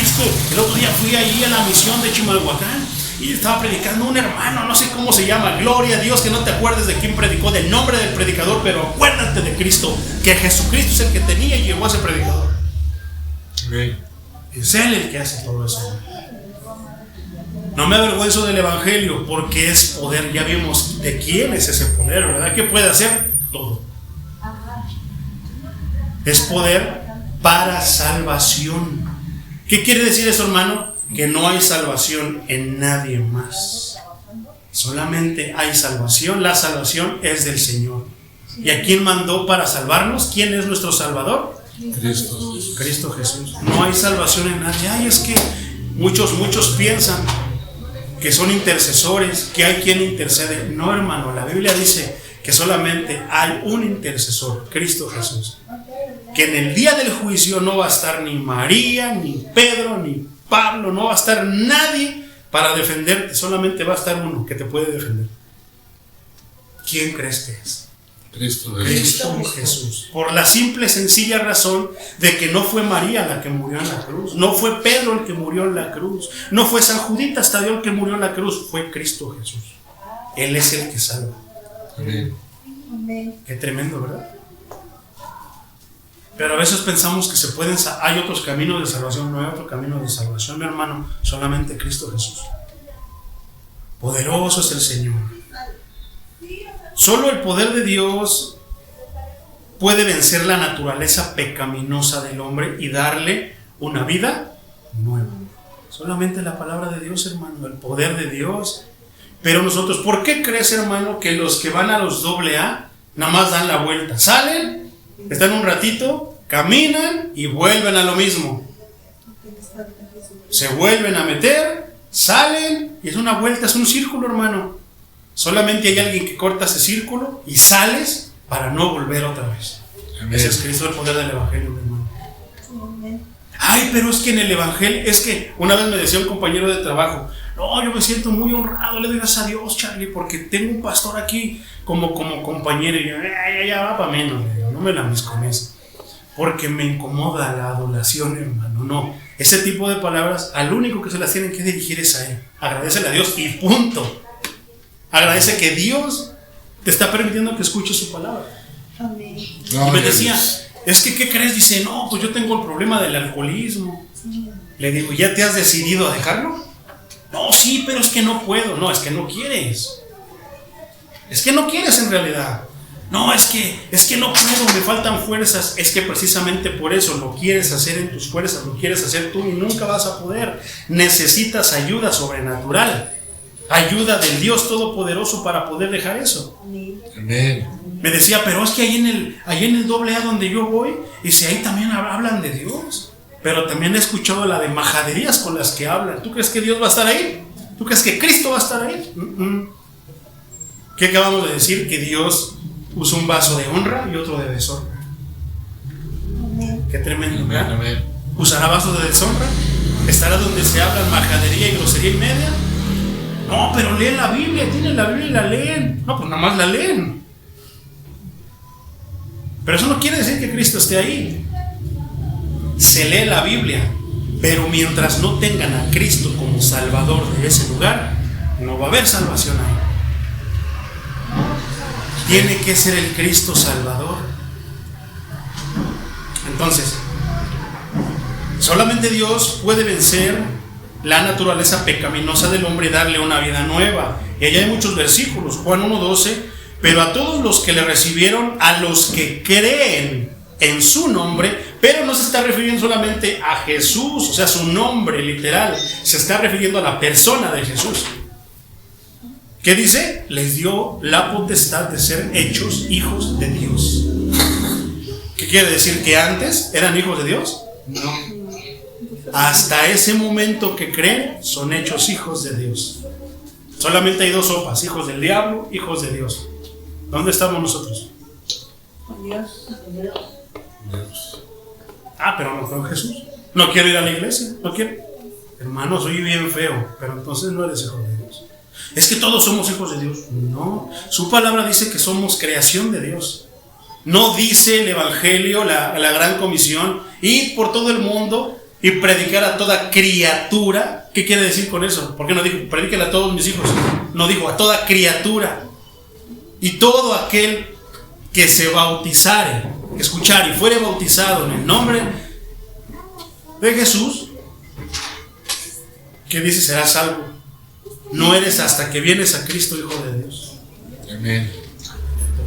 el otro día fui ahí a la misión de Chimalhuacán y estaba predicando un hermano, no sé cómo se llama. Gloria a Dios, que no te acuerdes de quién predicó, del nombre del predicador, pero acuérdate de Cristo, que Jesucristo es el que tenía y llevó a ese predicador. Amén. Es Él el que hace todo eso. No me avergüenzo del Evangelio porque es poder. Ya vimos de quién es ese poder, ¿verdad? ¿Qué puede hacer? Todo. Es poder para salvación. ¿Qué quiere decir eso, hermano? Que no hay salvación en nadie más. Solamente hay salvación. La salvación es del Señor. ¿Y a quién mandó para salvarnos? ¿Quién es nuestro Salvador? Cristo Jesús. No hay salvación en nadie. Ay, es que muchos piensan que son intercesores, que hay quien intercede. No, hermano, la Biblia dice que solamente hay un intercesor, Cristo Jesús. Que en el día del juicio no va a estar ni María, ni Pedro, ni Pablo, no va a estar nadie para defenderte. Solamente va a estar uno que te puede defender. ¿Quién crees que es? Cristo Jesús. Por la simple, sencilla razón de que no fue María la que murió en la cruz, no fue Pedro el que murió en la cruz, no fue San Juditas Tadeo el que murió en la cruz, fue Cristo Jesús. Él es el que salva. Amén. Qué tremendo, ¿verdad? Pero a veces pensamos que hay otros caminos de salvación. No hay otro camino de salvación, mi hermano, solamente Cristo Jesús. Poderoso es el Señor. Solo el poder de Dios puede vencer la naturaleza pecaminosa del hombre y darle una vida nueva. Solamente la palabra de Dios, hermano, el poder de Dios. Pero nosotros, ¿por qué crees, hermano, que los que van a los AA nada más dan la vuelta? Salen, están un ratito, caminan y vuelven a lo mismo. Se vuelven a meter, salen y es una vuelta, es un círculo, hermano. Solamente hay alguien que corta ese círculo y sales para no volver otra vez. Amén. Ese es Cristo, el poder del Evangelio, mi hermano. Amén. Ay, pero es que en el Evangelio, es que una vez me decía un compañero de trabajo, no, yo me siento muy honrado, le doy gracias a Dios, Charlie, porque tengo un pastor aquí como compañero. Y yo, ya va para menos, no me la mis con eso. Porque me incomoda la adulación, hermano. No, ese tipo de palabras, al único que se las tienen que dirigir es a Él. Agradecele a Dios y punto. Agradece que Dios te está permitiendo que escuches su palabra. Amén. Y me decía, es que ¿qué crees? Dice, no, pues yo tengo el problema del alcoholismo. Sí. Le digo, ¿ya te has decidido a dejarlo? No, sí, pero es que no puedo. No, es que no quieres. Es que no quieres en realidad. No, es que no puedo, me faltan fuerzas. Es que precisamente por eso lo quieres hacer en tus fuerzas, lo quieres hacer tú y nunca vas a poder. Necesitas ayuda sobrenatural. Ayuda del Dios Todopoderoso para poder dejar eso. Amén. Me decía, pero es que ahí en el AA donde yo voy, dice, ahí también hablan de Dios. Pero también he escuchado la de majaderías con las que hablan. ¿Tú crees que Dios va a estar ahí? ¿Tú crees que Cristo va a estar ahí? ¿Qué acabamos de decir? Que Dios usa un vaso de honra y otro de deshonra. Qué tremendo. Amén, amén. ¿Usará vasos de deshonra? ¿Estará donde se hablan majadería y grosería y media? No, pero leen la Biblia, tienen la Biblia y la leen. No, pues nada más la leen. Pero eso no quiere decir que Cristo esté ahí. Se lee la Biblia, pero mientras no tengan a Cristo como Salvador de ese lugar, no va a haber salvación ahí. Tiene que ser el Cristo Salvador. Entonces, solamente Dios puede vencer la naturaleza pecaminosa del hombre y darle una vida nueva. Y allá hay muchos versículos. Juan 1:12, pero a todos los que le recibieron, a los que creen en su nombre, pero no se está refiriendo solamente a Jesús, o sea, su nombre literal, se está refiriendo a la persona de Jesús. ¿Qué dice? Les dio la potestad de ser hechos hijos de Dios. ¿Qué quiere decir? ¿Que antes eran hijos de Dios? No. hasta ese momento que creen, son hechos hijos de Dios. Solamente hay dos sopas: hijos del diablo, hijos de Dios. ¿Dónde estamos nosotros? Con Dios. Dios. Pero no con Jesús. No quiero ir a la iglesia, no quiero. Hermano, soy bien feo, pero entonces no eres hijo de Dios. Es que todos somos hijos de Dios. No, su palabra dice que somos creación de Dios. No dice el Evangelio, la gran comisión, ir por todo el mundo y predicar a toda criatura. ¿Qué quiere decir con eso? ¿Por qué no dijo predíquele a todos mis hijos? No dijo a toda criatura. Y todo aquel que se bautizare, escuchar y fuere bautizado en el nombre de Jesús, que dice serás salvo. No eres hasta que vienes a Cristo, Hijo de Dios. Amén.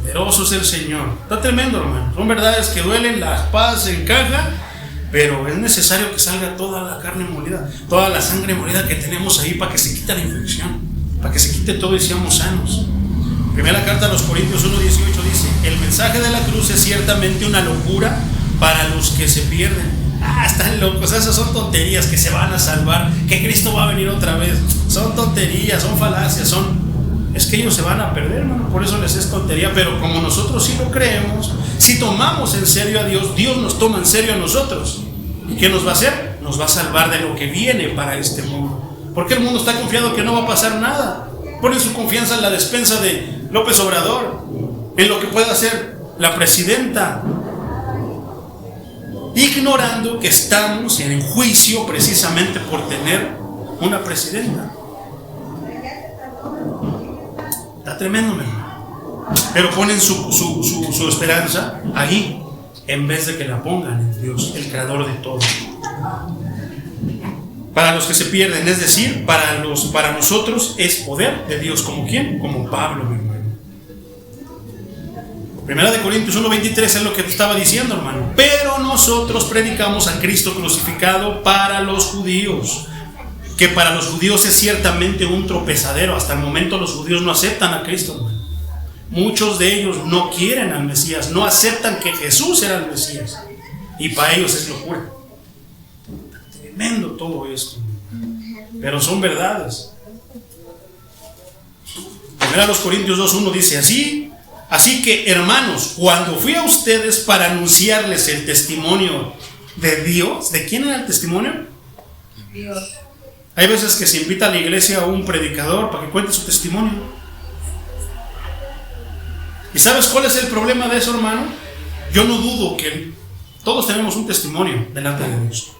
Poderoso es el Señor. Está tremendo, hermano. Son verdades que duelen, la espada se encaja, pero es necesario que salga toda la carne molida, toda la sangre molida que tenemos ahí, para que se quite la infección, para que se quite todo y seamos sanos. Primera carta a los Corintios 1:18 dice: el mensaje de la cruz es ciertamente una locura para los que se pierden. Están locos, esas son tonterías, que se van a salvar, que Cristo va a venir otra vez. Son tonterías, son falacias, es que ellos se van a perder, hermano. Por eso les es tontería. Pero como nosotros sí lo creemos, si tomamos en serio a Dios, Dios nos toma en serio a nosotros. ¿Y qué nos va a hacer? Nos va a salvar de lo que viene para este mundo. Porque el mundo está confiado que no va a pasar nada. Ponen su confianza en la despensa de López Obrador, en lo que pueda hacer la presidenta, ignorando que estamos en juicio precisamente por tener una presidenta. Está tremendo, hermano. Pero ponen su esperanza ahí, en vez de que la pongan en Dios, el creador de todo. Para los que se pierden, es decir, para nosotros es poder de Dios. ¿Como quién? Como Pablo, mi hermano. Primera de Corintios 1:23 es lo que te estaba diciendo, hermano. Pero nosotros predicamos a Cristo crucificado para los judíos, que para los judíos es ciertamente un tropezadero. Hasta el momento los judíos no aceptan a Cristo, hermano. Muchos de ellos no quieren al Mesías, no aceptan que Jesús era el Mesías, y para ellos es locura. Tremendo todo esto, pero son verdades. Primera de los Corintios 2:1 dice así que, hermanos, cuando fui a ustedes para anunciarles el testimonio de Dios, ¿de quién era el testimonio? Dios. Hay veces que se invita a la iglesia a un predicador para que cuente su testimonio. ¿Y sabes cuál es el problema de eso, hermano? Yo no dudo que todos tenemos un testimonio delante de Dios.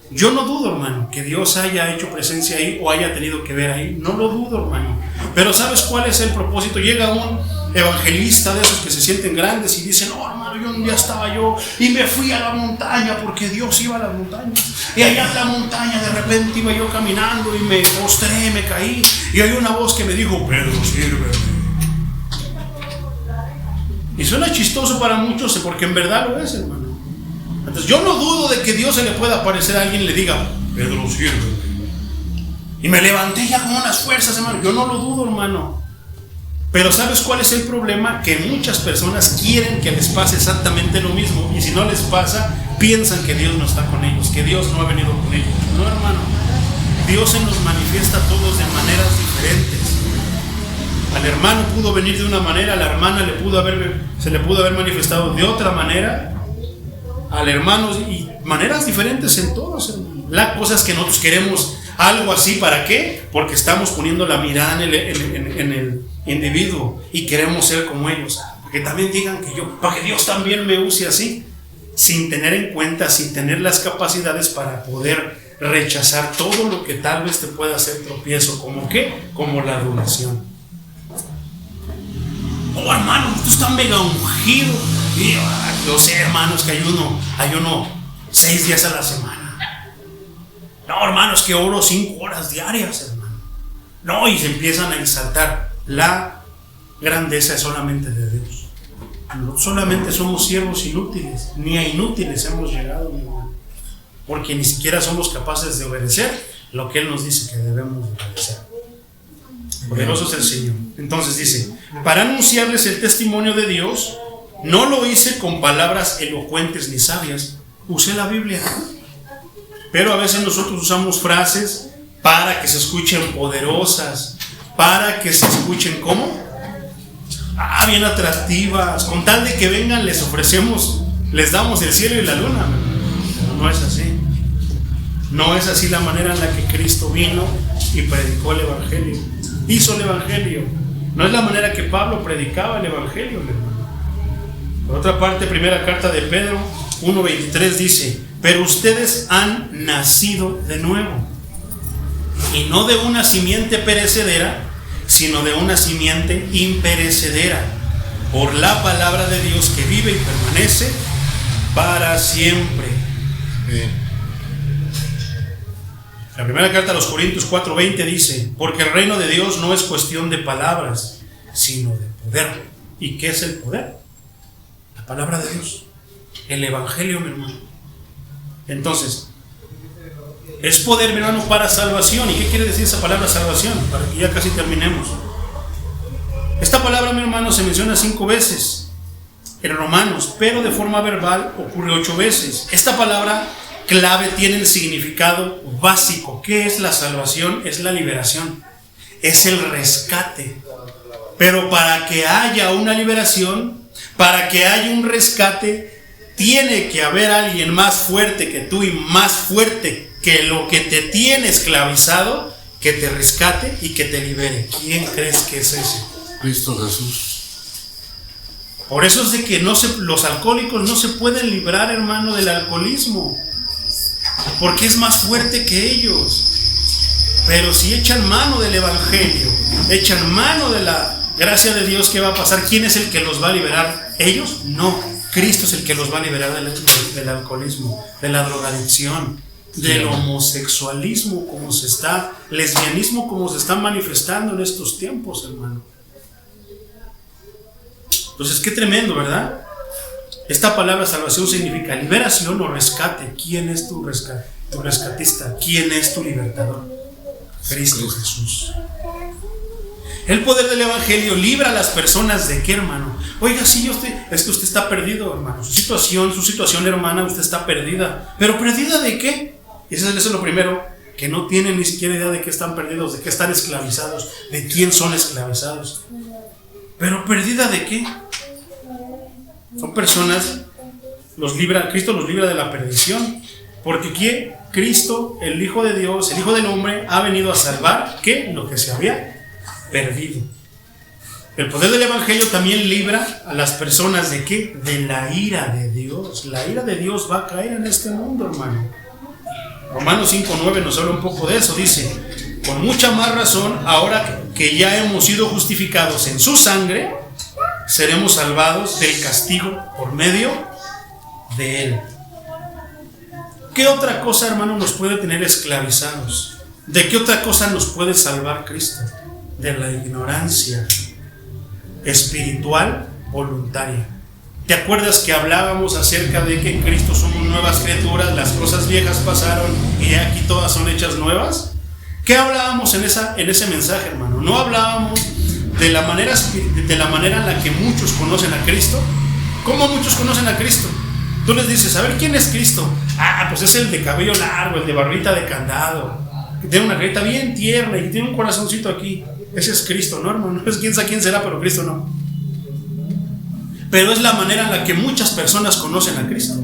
Yo no dudo, hermano, que Dios haya hecho presencia ahí o haya tenido que ver ahí. No lo dudo, hermano. Pero ¿sabes cuál es el propósito? Llega un evangelista de esos que se sienten grandes y dicen: no, hermano, un día estaba yo y me fui a la montaña, porque Dios iba a las montañas. Y allá en la montaña de repente iba yo caminando y me postré, me caí. Y hay una voz que me dijo: Pedro, sírveme. Y suena chistoso para muchos, porque en verdad lo es, hermano. Entonces yo no dudo de que Dios se le pueda aparecer a alguien y le diga: Pedro, sírveme. Y me levanté ya con unas fuerzas, hermano. Yo no lo dudo, hermano. Pero ¿sabes cuál es el problema? Que muchas personas quieren que les pase exactamente lo mismo, y si no les pasa, piensan que Dios no está con ellos, que Dios no ha venido con ellos. No, hermano. Dios se nos manifiesta a todos de maneras diferentes. Al hermano pudo venir de una manera, a la hermana se le pudo haber manifestado de otra manera, al hermano, y maneras diferentes en todos, hermano. La cosa es que nosotros queremos algo así. ¿Para qué? Porque estamos poniendo la mirada en el individuo y queremos ser como ellos, para que también digan para que Dios también me use así, sin tener en cuenta, sin tener las capacidades para poder rechazar todo lo que tal vez te pueda hacer tropiezo. ¿Como qué? Como la adulación. Oh, hermano, tú estás mega ungido. Y yo sé, hermanos, que ayuno 6 días a la semana. No, hermanos, que oro 5 horas diarias, hermano. No, y se empiezan a exaltar. La grandeza es solamente de Dios. No solamente somos siervos inútiles, ni a inútiles hemos llegado, mi hermano, porque ni siquiera somos capaces de obedecer lo que Él nos dice que debemos obedecer. Poderoso es el Señor. Entonces dice: para anunciarles el testimonio de Dios, no lo hice con palabras elocuentes ni sabias. Usé la Biblia. Pero a veces nosotros usamos frases para que se escuchen poderosas, para que se escuchen ¿cómo? Bien atractivas. Con tal de que vengan les ofrecemos, les damos el cielo y la luna. No es así. No es así la manera en la que Cristo vino y predicó el Evangelio. Hizo el Evangelio. No es la manera que Pablo predicaba el Evangelio, hermano. Por otra parte, primera carta de Pedro 1:23 dice: pero ustedes han nacido de nuevo, y no de una simiente perecedera, sino de una simiente imperecedera, por la palabra de Dios que vive y permanece para siempre. La primera carta a los Corintios 4:20 dice: porque el reino de Dios no es cuestión de palabras, sino de poder. ¿Y qué es el poder? La palabra de Dios, el Evangelio, mi hermano. Entonces, es poder, mi hermano, para salvación. ¿Y qué quiere decir esa palabra salvación? Para que ya casi terminemos. Esta palabra, mi hermano, se menciona 5 veces en Romanos, pero de forma verbal ocurre 8 veces. Esta palabra clave tiene el significado básico. ¿Qué es la salvación? Es la liberación, es el rescate. Pero para que haya una liberación, para que haya un rescate, tiene que haber alguien más fuerte que tú y más fuerte que lo que te tiene esclavizado, que te rescate y que te libere. ¿Quién crees que es ese? Cristo Jesús. Por eso es de que los alcohólicos no se pueden librar, hermano, del alcoholismo, porque es más fuerte que ellos. Pero si echan mano del Evangelio, echan mano de la gracia de Dios, ¿qué va a pasar? ¿Quién es el que los va a liberar? ¿Ellos? No. Cristo es el que los va a liberar del alcoholismo, de la drogadicción, del homosexualismo, lesbianismo como se está manifestando en estos tiempos, hermano. Entonces, qué tremendo, ¿verdad? Esta palabra salvación significa liberación o rescate. ¿Quién es tu rescatista? ¿Quién es tu libertador? Cristo Jesús. El poder del Evangelio libra a las personas ¿de qué, hermano? Oiga, sí, es que usted está perdido, hermano. Su situación, hermana, usted está perdida. ¿Pero perdida de qué? Eso es lo primero, que no tienen ni siquiera idea de qué están perdidos, de qué están esclavizados, de quién son esclavizados. ¿Pero perdida de qué? Son personas, Cristo los libra de la perdición. Porque ¿quién? Cristo, el Hijo de Dios, el Hijo del Hombre, ha venido a salvar ¿qué? Lo que se había perdido. El poder del Evangelio también libra a las personas ¿de qué? De la ira de Dios. La ira de Dios va a caer en este mundo, hermano. Romanos 5:9 nos habla un poco de eso. Dice: con mucha más razón, ahora que ya hemos sido justificados en su sangre, seremos salvados del castigo por medio de él. ¿Qué otra cosa, hermano, nos puede tener esclavizados? ¿De qué otra cosa nos puede salvar Cristo? De la ignorancia espiritual voluntaria. ¿Te acuerdas que hablábamos acerca de que en Cristo somos nuevas criaturas, las cosas viejas pasaron y aquí todas son hechas nuevas? ¿Qué hablábamos en ese mensaje, hermano? No hablábamos de la manera en la que muchos conocen a Cristo. ¿Cómo muchos conocen a Cristo? Tú les dices, a ver, ¿quién es Cristo? Pues es el de cabello largo, el de barbita de candado, que tiene una carita bien tierna y tiene un corazoncito aquí. Ese es Cristo, ¿no, hermano? No es quién sabe quién será, pero Cristo no. Pero es la manera en la que muchas personas conocen a Cristo.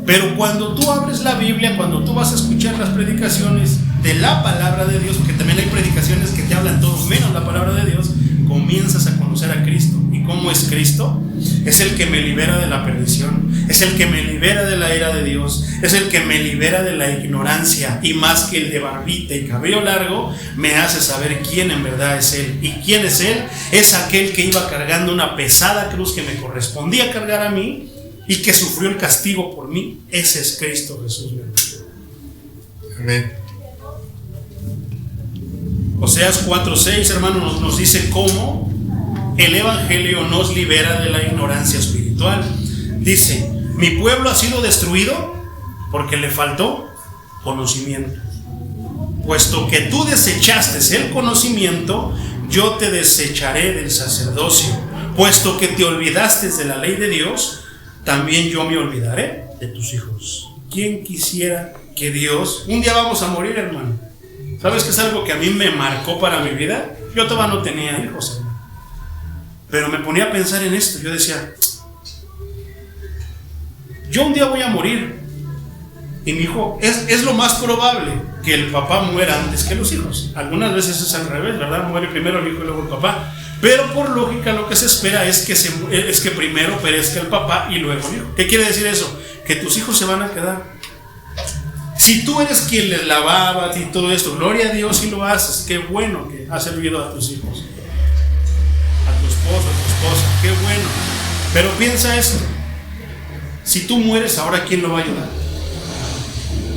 Pero cuando tú abres la Biblia, cuando tú vas a escuchar las predicaciones de la palabra de Dios, porque también hay predicaciones que te hablan todo menos la palabra de Dios, comienzas a conocer a Cristo. ¿Y cómo es Cristo? Es el que me libera de la perdición, es el que me libera de la ira de Dios, es el que me libera de la ignorancia, y más que el de barbita y cabello largo, me hace saber quién en verdad es Él. ¿Y quién es Él? Es aquel que iba cargando una pesada cruz que me correspondía cargar a mí y que sufrió el castigo por mí. Ese es Cristo Jesús, mi hermano. Amén. Oseas 4:6, hermano, nos dice cómo el Evangelio nos libera de la ignorancia espiritual. Dice: mi pueblo ha sido destruido porque le faltó conocimiento. Puesto que tú desechaste el conocimiento, yo te desecharé del sacerdocio. Puesto que te olvidaste de la ley de Dios, también yo me olvidaré de tus hijos. ¿quién quisiera que Dios... Un día vamos a morir, hermano. ¿Sabes qué es algo que a mí me marcó para mi vida? Yo todavía no tenía hijos, hermano. Pero me ponía a pensar en esto. Yo decía, yo un día voy a morir. Y mi hijo, es lo más probable que el papá muera antes que los hijos. Algunas veces es al revés, ¿verdad? Muere primero el hijo y luego el papá. Pero por lógica lo que se espera es que primero perezca el papá y luego el hijo. ¿Qué quiere decir eso? Que tus hijos se van a quedar. Si tú eres quien les lavaba y todo esto, gloria a Dios si lo haces. Qué bueno que has servido a tus hijos, a tu esposo, a tu esposa. Qué bueno. Pero piensa esto. Si tú mueres, ahora ¿quién lo va a ayudar?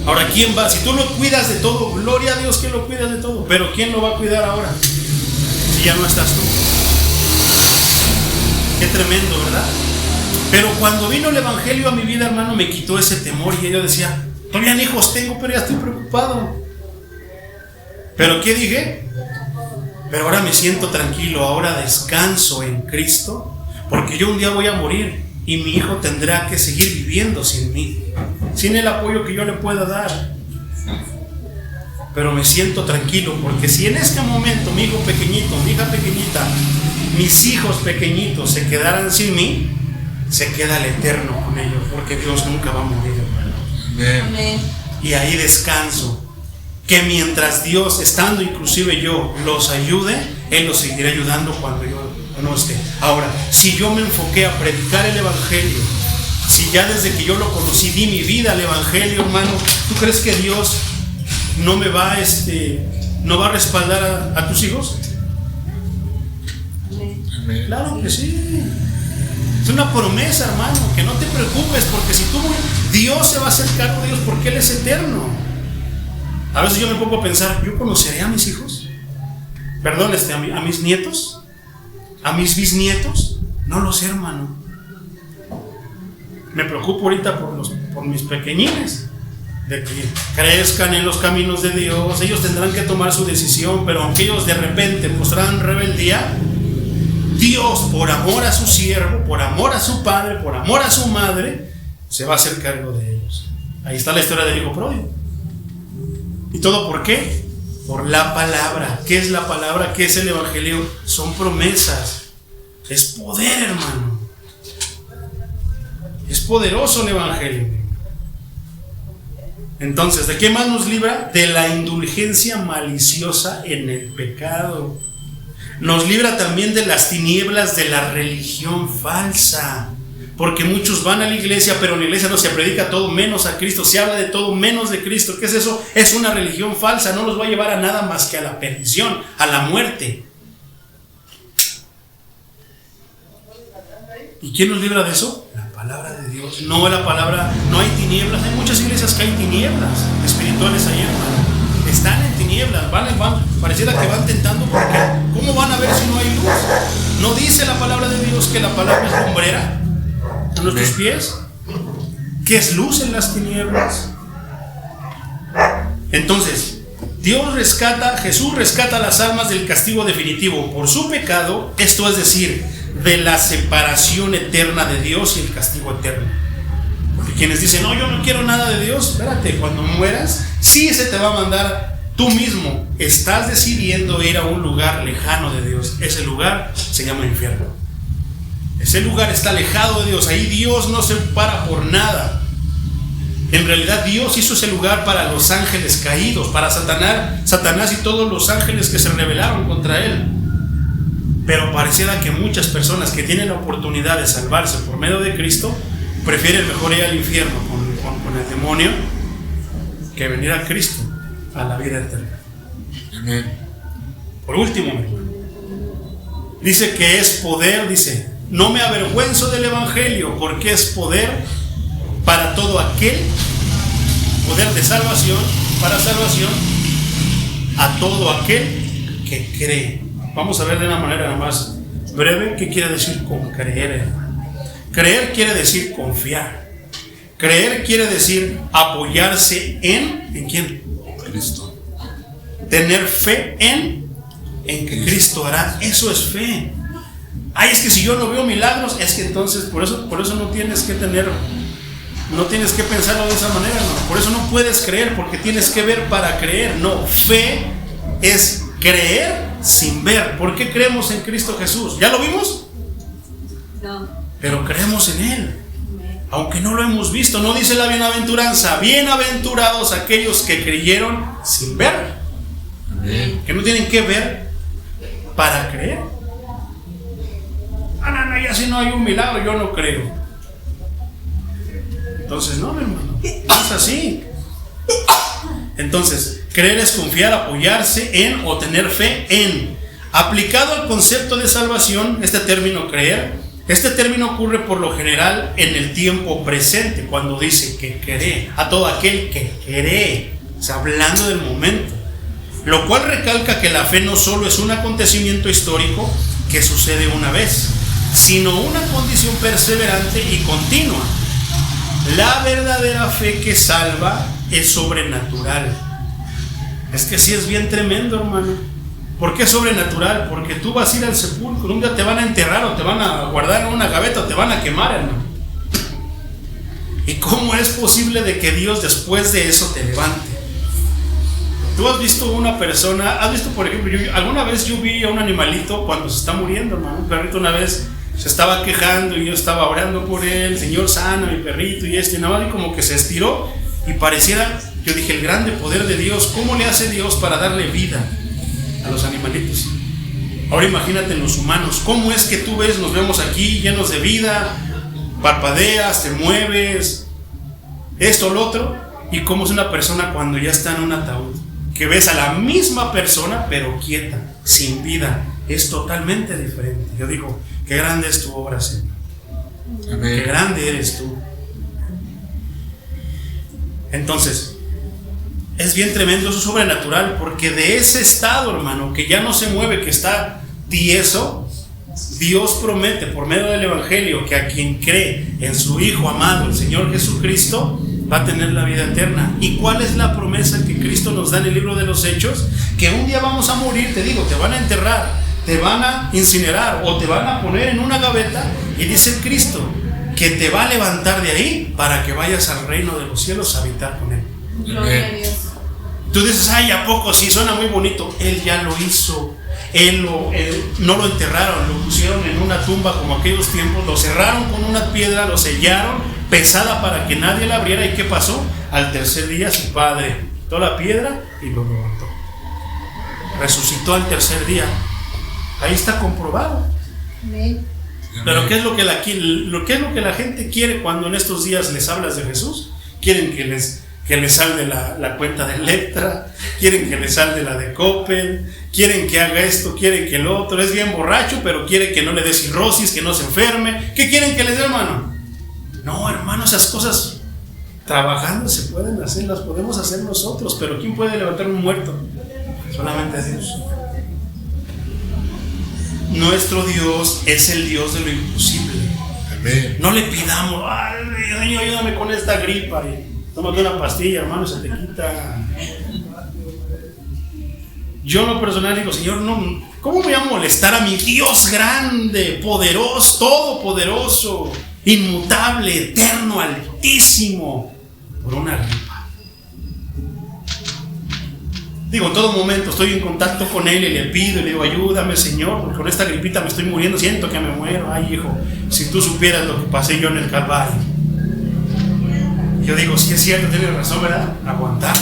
Ahora ¿quién va? Si tú lo cuidas de todo, gloria a Dios que lo cuidas de todo. Pero ¿quién lo va a cuidar ahora? Si ya no estás tú. Qué tremendo, ¿verdad? Pero cuando vino el evangelio a mi vida, hermano, me quitó ese temor y yo decía, todavía ni hijos tengo, pero ya estoy preocupado. ¿Pero qué dije? Pero ahora me siento tranquilo, ahora descanso en Cristo, porque yo un día voy a morir y mi hijo tendrá que seguir viviendo sin mí, sin el apoyo que yo le pueda dar. Pero me siento tranquilo, porque si en este momento mi hijo pequeñito, mi hija pequeñita, mis hijos pequeñitos se quedaran sin mí, se queda el eterno con ellos, porque Dios nunca va a morir, hermano. Amén. Y ahí descanso, que mientras Dios, estando inclusive yo, los ayude, Él los seguirá ayudando cuando yo no esté. Ahora, si yo me enfoqué a predicar el evangelio, si ya desde que yo lo conocí di mi vida al evangelio, hermano, ¿tú crees que Dios no me va no va a respaldar a tus hijos? Amén. Claro que sí. Es una promesa, hermano, que no te preocupes, porque si Dios se va a hacer cargo de ellos, porque Él es eterno. A veces yo me pongo a pensar, ¿yo conoceré a mis hijos? Perdón, a mis nietos, a mis bisnietos. No lo sé, hermano. Me preocupo ahorita por mis pequeñines, de que crezcan en los caminos de Dios. Ellos tendrán que tomar su decisión, pero aunque ellos de repente mostrarán rebeldía, Dios, por amor a su siervo, por amor a su padre, por amor a su madre, se va a hacer cargo de ellos. Ahí está la historia del hijo pródigo. ¿Y todo por qué? Por la palabra. ¿Qué es la palabra? ¿Qué es el evangelio? Son promesas. Es poder, hermano. Es poderoso el evangelio. Entonces, ¿de qué más nos libra? De la indulgencia maliciosa en el pecado. Nos libra también de las tinieblas de la religión falsa, porque muchos van a la iglesia, pero en la iglesia no se predica todo menos a Cristo, se habla de todo menos de Cristo. ¿Qué es eso? Es una religión falsa, no nos va a llevar a nada más que a la perdición, a la muerte. ¿Y quién nos libra de eso? La palabra de Dios. No la palabra, no hay tinieblas. Hay muchas iglesias que hay tinieblas espirituales ahí, hermano. Están en tinieblas, pareciera que van tentando, porque ¿cómo van a ver si no hay luz? ¿No dice la palabra de Dios que la palabra es lumbrera a nuestros pies? ¿Qué es luz en las tinieblas? Entonces, Jesús rescata las almas del castigo definitivo por su pecado, esto es decir, de la separación eterna de Dios y el castigo eterno. Porque quienes dicen, no, yo no quiero nada de Dios, espérate, cuando mueras, sí se te va a mandar. Tú mismo estás decidiendo ir a un lugar lejano de Dios. Ese lugar se llama infierno. Ese lugar está alejado de Dios. Ahí Dios no se para por nada. En realidad Dios hizo ese lugar para los ángeles caídos, para Satanás y todos los ángeles que se rebelaron contra él. Pero pareciera que muchas personas que tienen la oportunidad de salvarse por medio de Cristo prefieren mejor ir al infierno con el demonio que venir a Cristo, a la vida eterna. Amén. Por último, dice que es poder, dice, no me avergüenzo del evangelio, porque es poder para todo aquel, poder de salvación, para salvación a todo aquel que cree. Vamos a ver de una manera nada más breve qué quiere decir con creer, hermano. Creer quiere decir confiar. Creer quiere decir apoyarse ¿en quién? Cristo. Tener fe en que Cristo hará. Eso es fe. Ay, es que si yo no veo milagros, es que entonces por eso no tienes que tener No tienes que pensarlo de esa manera, no. Por eso no puedes creer, porque tienes que ver para creer. No, fe es creer sin ver. ¿Por qué creemos en Cristo Jesús? ¿Ya lo vimos? No. Pero creemos en Él, aunque no lo hemos visto. No dice la bienaventuranza: bienaventurados aquellos que creyeron sin ver. Amén. Que no tienen que ver para creer. No, ya si no hay un milagro, yo no creo. Entonces, no, mi hermano, no es así. Entonces, creer es confiar, apoyarse en o tener fe en. Aplicado al concepto de salvación, este término creer, este término ocurre por lo general en el tiempo presente, cuando dice que cree, a todo aquel que cree, o sea, hablando del momento. Lo cual recalca que la fe no solo es un acontecimiento histórico que sucede una vez, sino una condición perseverante y continua. La verdadera fe que salva es sobrenatural. Es que sí es bien tremendo, hermano. ¿Por qué sobrenatural? Porque tú vas a ir al sepulcro, un día te van a enterrar o te van a guardar en una gaveta o te van a quemar, hermano. ¿Y cómo es posible de que Dios después de eso te levante? Tú has visto una persona, has visto, por ejemplo, alguna vez yo vi a un animalito cuando se está muriendo, hermano. Un perrito una vez se estaba quejando y yo estaba orando por él: Señor, sana a mi perrito y nada más, y como que se estiró y pareciera, yo dije, el grande poder de Dios. ¿Cómo le hace Dios para darle vida a los animalitos? Ahora imagínate en los humanos. ¿Cómo es que tú ves, nos vemos aquí llenos de vida, parpadeas, te mueves, esto, lo otro? ¿Y cómo es una persona cuando ya está en un ataúd? Que ves a la misma persona pero quieta, sin vida. Es totalmente diferente. Yo digo, qué grande es tu obra, Señor. Amén. Qué grande eres tú. Entonces, es bien tremendo, eso es sobrenatural, porque de ese estado, hermano, que ya no se mueve, que está tieso, Dios promete por medio del Evangelio que a quien cree en su Hijo amado, el Señor Jesucristo, va a tener la vida eterna. ¿Y cuál es la promesa que Cristo nos da en el libro de los Hechos? Que un día vamos a morir, te digo, te van a enterrar, te van a incinerar o te van a poner en una gaveta, y dice Cristo que te va a levantar de ahí para que vayas al reino de los cielos a habitar con Él. Gloria a Dios. Tú dices, ay, ¿a poco? Sí, suena muy bonito. Él ya lo hizo. Él no lo enterraron, lo pusieron en una tumba como aquellos tiempos, lo cerraron con una piedra, lo sellaron, pesada para que nadie la abriera. ¿Y qué pasó? Al tercer día su padre quitó la piedra y lo levantó. Resucitó al tercer día. Ahí está comprobado. Amén. Pero ¿qué es lo que la gente quiere cuando en estos días les hablas de Jesús? Quieren que les salde la cuenta de Electra, quieren que les salde la de Coppel, quieren que haga esto, quieren que lo otro. Es bien borracho, pero quiere que no le dé cirrosis, que no se enferme. ¿Qué quieren que les dé, hermano? No, hermano, esas cosas trabajando se pueden hacer, las podemos hacer nosotros, pero ¿quién puede levantar un muerto? Solamente Dios. Nuestro Dios es el Dios de lo imposible. Amén. No le pidamos, ay, Señor, ayúdame con esta gripa, y tómate una pastilla, hermano, se te quita. Yo en lo personal digo, Señor, no, ¿cómo voy a molestar a mi Dios grande, poderoso, todopoderoso, inmutable, eterno, altísimo, por una gripa? Digo, en todo momento estoy en contacto con Él y le pido y le digo, ayúdame, Señor, porque con esta gripita me estoy muriendo, siento que me muero. Ay, hijo, si tú supieras lo que pasé yo en el Calvario. Yo digo, sí es cierto, tienes razón, ¿verdad? Aguantar.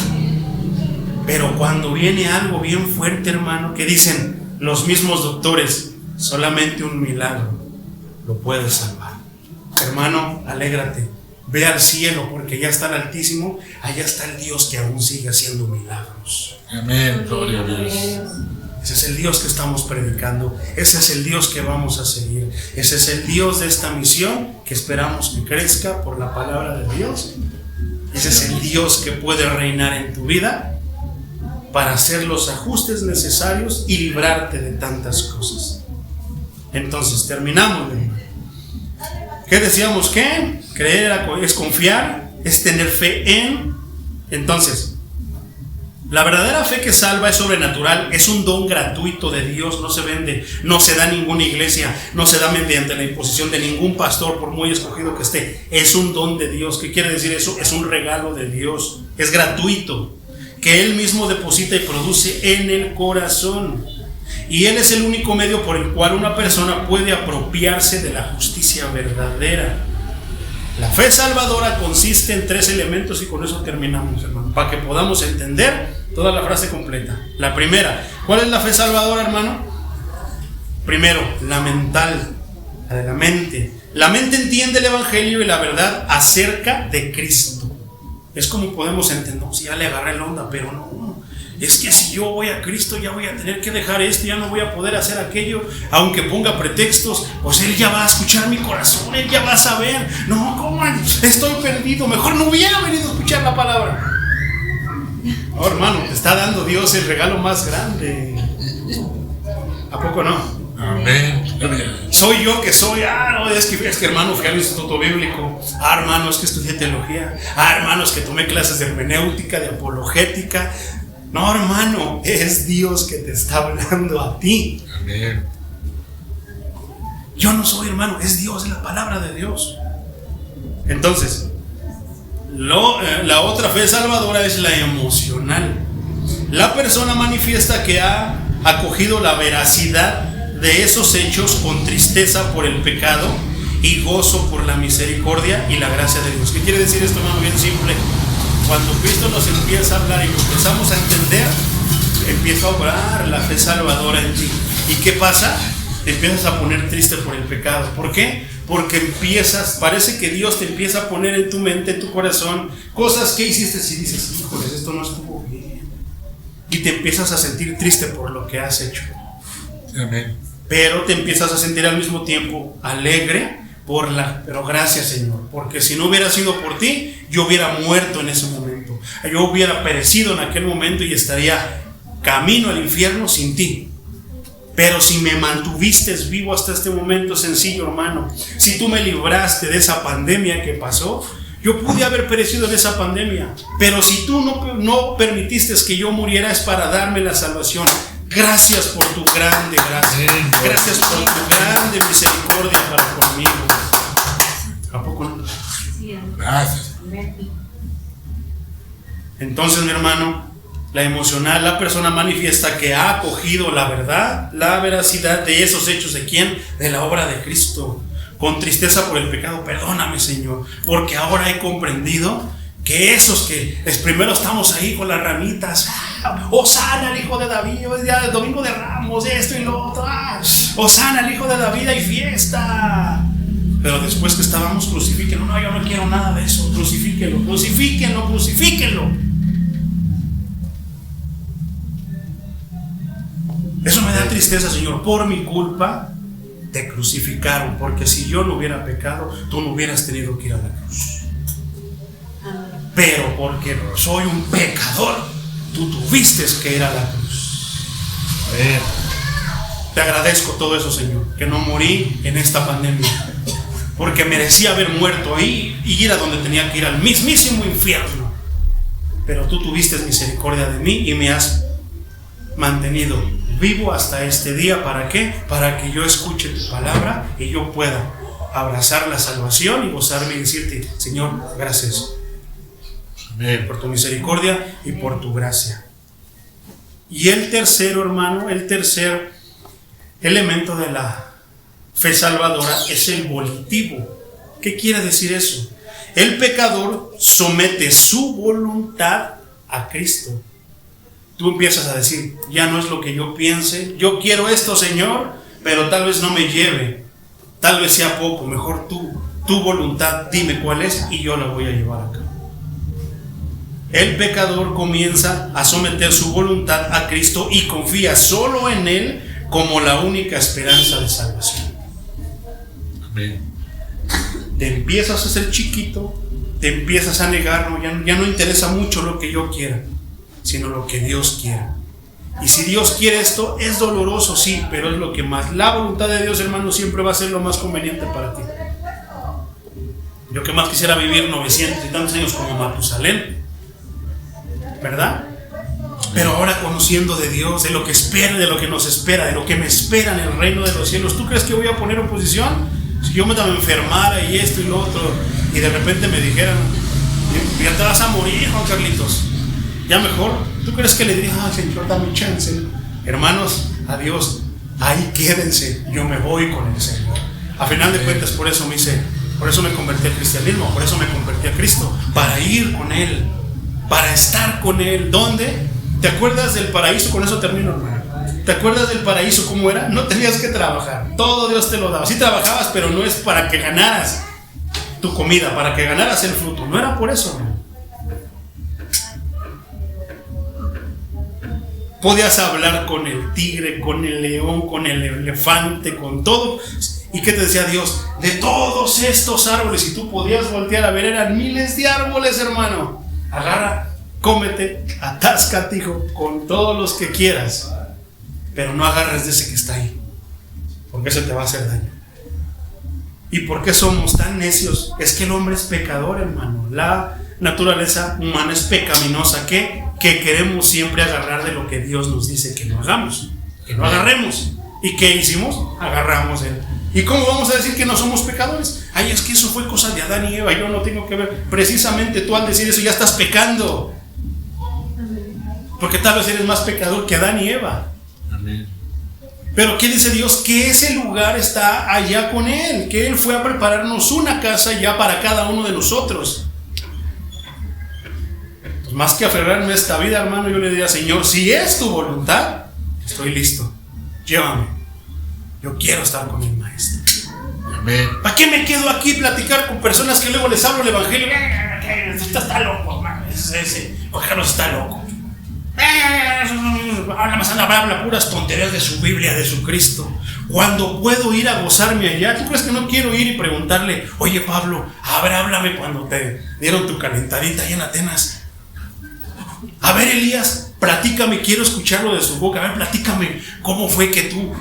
Pero cuando viene algo bien fuerte, hermano, que dicen los mismos doctores, solamente un milagro lo puede salvar. Hermano, alégrate. Ve al cielo, porque ya está el Altísimo, allá está el Dios que aún sigue haciendo milagros. Amén. Gloria a Dios. Ese es el Dios que estamos predicando, ese es el Dios que vamos a seguir, ese es el Dios de esta misión que esperamos que crezca por la palabra de Dios. Ese es el Dios que puede reinar en tu vida para hacer los ajustes necesarios y librarte de tantas cosas. Entonces, terminamos, hermano. ¿Qué decíamos? ¿Qué? Creer es confiar, es tener fe en. Entonces, La verdadera fe que salva es sobrenatural, es un don gratuito de Dios, no se vende, no se da en ninguna iglesia, no se da mediante la imposición de ningún pastor, por muy escogido que esté. Es un don de Dios. ¿Qué quiere decir eso? Es un regalo de Dios, es gratuito, que Él mismo deposita y produce en el corazón. Y Él es el único medio por el cual una persona puede apropiarse de la justicia verdadera. La fe salvadora consiste en 3 elementos y con eso terminamos, hermano, para que podamos entender toda la frase completa. La primera, ¿cuál es la fe salvadora, hermano? Primero, la mental, la de la mente. La mente entiende el evangelio y la verdad acerca de Cristo. Es como podemos entender, no, si ya le agarré la onda, pero no. Es que si yo voy a Cristo ya voy a tener que dejar esto, ya no voy a poder hacer aquello, aunque ponga pretextos, pues Él ya va a escuchar mi corazón, Él ya va a saber. No, ¿cómo? Estoy perdido, mejor no hubiera venido a escuchar la palabra. No, hermano, te está dando Dios el regalo más grande. ¿A poco no? Amén. Soy yo que soy, no, es que hermano, fui al instituto bíblico, hermano, es que estudié teología, hermano, es que tomé clases de hermenéutica, de apologética. No, hermano, es Dios que te está hablando a ti. Amén. Yo no soy, hermano, es Dios, es la palabra de Dios. Entonces, la otra fe salvadora es la emocional. La persona manifiesta que ha acogido la veracidad de esos hechos con tristeza por el pecado y gozo por la misericordia y la gracia de Dios. ¿Qué quiere decir esto, hermano? Bien simple. Cuando Cristo nos empieza a hablar y lo empezamos a entender, empieza a obrar la fe salvadora en ti. ¿Y qué pasa? Te empiezas a poner triste por el pecado. ¿Por qué? Porque parece que Dios te empieza a poner en tu mente, en tu corazón, cosas que hiciste y dices, híjoles, esto no estuvo bien. Y te empiezas a sentir triste por lo que has hecho. Amén. Pero te empiezas a sentir al mismo tiempo alegre pero gracias, Señor, porque si no hubiera sido por ti, yo hubiera muerto en ese momento, yo hubiera perecido en aquel momento y estaría camino al infierno sin ti. Pero si me mantuviste vivo hasta este momento, sencillo, hermano, si tú me libraste de esa pandemia que pasó, yo pude haber perecido en esa pandemia, pero si tú no permitiste que yo muriera, es para darme la salvación. Gracias por tu grande gracia. Gracias por tu grande misericordia para conmigo. ¿A poco no? Gracias. Entonces, mi hermano, la emocional, la persona manifiesta que ha acogido la verdad, la veracidad de esos hechos. ¿De quién? De la obra de Cristo. Con tristeza por el pecado. Perdóname, Señor, porque ahora he comprendido que esos que primero estamos ahí con las ramitas, Hosana al hijo de David, hoy es día del domingo de Ramos, esto y lo otro, Hosana al hijo de David, hay fiesta. Pero después que estábamos, crucifíquenlo. No, yo no quiero nada de eso. Crucifíquenlo, crucifíquenlo, crucifíquenlo. Eso me da tristeza, Señor. Por mi culpa te crucificaron, porque si yo no hubiera pecado, tú no hubieras tenido que ir a la cruz. Pero porque soy un pecador, tú tuviste que ir a la cruz. Amén. Te agradezco todo eso, Señor, que no morí en esta pandemia, porque merecía haber muerto ahí y ir a donde tenía que ir, al mismísimo infierno. Pero tú tuviste misericordia de mí y me has mantenido vivo hasta este día. ¿Para qué? Para que yo escuche tu palabra y yo pueda abrazar la salvación y gozarme y decirte, Señor, gracias. Amén. Por tu misericordia y por tu gracia. Y el tercero, hermano, el tercer elemento de la fe salvadora es el volitivo. ¿Qué quiere decir eso? El pecador somete su voluntad a Cristo. Tú empiezas a decir, ya no es lo que yo piense, yo quiero esto, Señor, pero tal vez no me lleve, tal vez sea poco, mejor tu voluntad, dime cuál es y yo la voy a llevar a cabo. El pecador comienza a someter su voluntad a Cristo y confía solo en Él como la única esperanza de salvación. Amén. Te empiezas a ser chiquito, te empiezas a negar, ya no interesa mucho lo que yo quiera, sino lo que Dios quiera. Y si Dios quiere esto, es doloroso, sí, pero es lo que más. La voluntad de Dios, hermano, siempre va a ser lo más conveniente para ti. Yo que más quisiera vivir 900 y tantos años como Matusalén, ¿verdad? Pero ahora conociendo de Dios, de lo que espera, de lo que nos espera, de lo que me espera en el reino de los cielos, ¿tú crees que voy a poner oposición? Si yo me enfermara y esto y lo otro, y de repente me dijeran, ya te vas a morir, Juan Carlitos, ya mejor, ¿tú crees que le diría, Señor, dame chance? Hermanos, adiós, ahí quédense, yo me voy con el Señor. A final de cuentas, por eso me convertí al cristianismo, por eso me convertí a Cristo, para ir con Él, para estar con Él. ¿Dónde? ¿Te acuerdas del paraíso? Con eso termino, hermano. ¿Te acuerdas del paraíso cómo era? No tenías que trabajar, todo Dios te lo daba. Sí trabajabas, pero no es para que ganaras tu comida, para que ganaras el fruto. No era por eso, hermano. Podías hablar con el tigre, con el león, con el elefante, con todo. ¿Y qué te decía Dios? De todos estos árboles, y tú podías voltear a ver, eran miles de árboles, hermano. Agarra, cómete, atáscate, hijo, con todos los que quieras. Pero no agarres de ese que está ahí, porque eso te va a hacer daño. ¿Y por qué somos tan necios? Es que el hombre es pecador, hermano. La naturaleza humana es pecaminosa. Que queremos siempre agarrar de lo que Dios nos dice que no hagamos, que no agarremos. ¿Y qué hicimos? Agarramos él. ¿Y cómo vamos a decir que no somos pecadores? Ay, es que eso fue cosa de Adán y Eva, yo no tengo que ver. Precisamente tú al decir eso ya estás pecando, porque tal vez eres más pecador que Adán y Eva. Amén. Pero ¿qué dice Dios? Que ese lugar está allá con Él, que Él fue a prepararnos una casa ya para cada uno de nosotros. Pues más que aferrarme a esta vida, hermano, yo le diría, Señor, si es tu voluntad, estoy listo, llévame, yo quiero estar con el Maestro. Amén. ¿Para qué me quedo aquí platicar con personas que luego les hablo el evangelio? Usted está loco, hermano, Juan Carlos está loco. Habla puras tonterías de su Biblia, de su Cristo, cuando puedo ir a gozarme allá. ¿Tú crees que no quiero ir y preguntarle, oye Pablo, a ver, háblame cuando te dieron tu calentadita allá en Atenas? A ver, Elías, platícame, quiero escucharlo de su boca. A ver, platícame cómo fue que tú,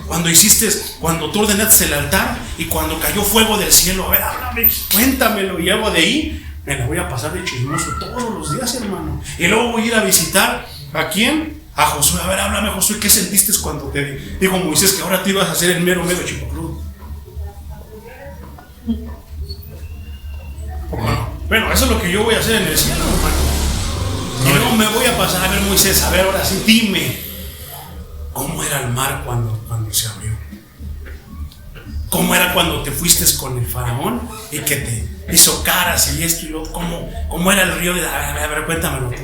cuando tú ordenaste el altar y cuando cayó fuego del cielo. A ver, háblame, cuéntamelo. Y hago de ahí, me la voy a pasar de chismoso todos los días, hermano. Y luego voy a ir a visitar, ¿a quién? A Josué. A ver, háblame, Josué, ¿qué sentiste cuando te dijo Moisés que ahora te ibas a hacer el mero chipocludo? Bueno, eso es lo que yo voy a hacer en el cielo, hermano. Y luego me voy a pasar a ver, Moisés, a ver, ahora sí, dime, ¿cómo era el mar cuando se abrió? ¿Cómo era cuando te fuiste con el faraón y que te hizo caras y esto y lo otro? ¿Cómo era el río de David? A ver, cuéntamelo tú.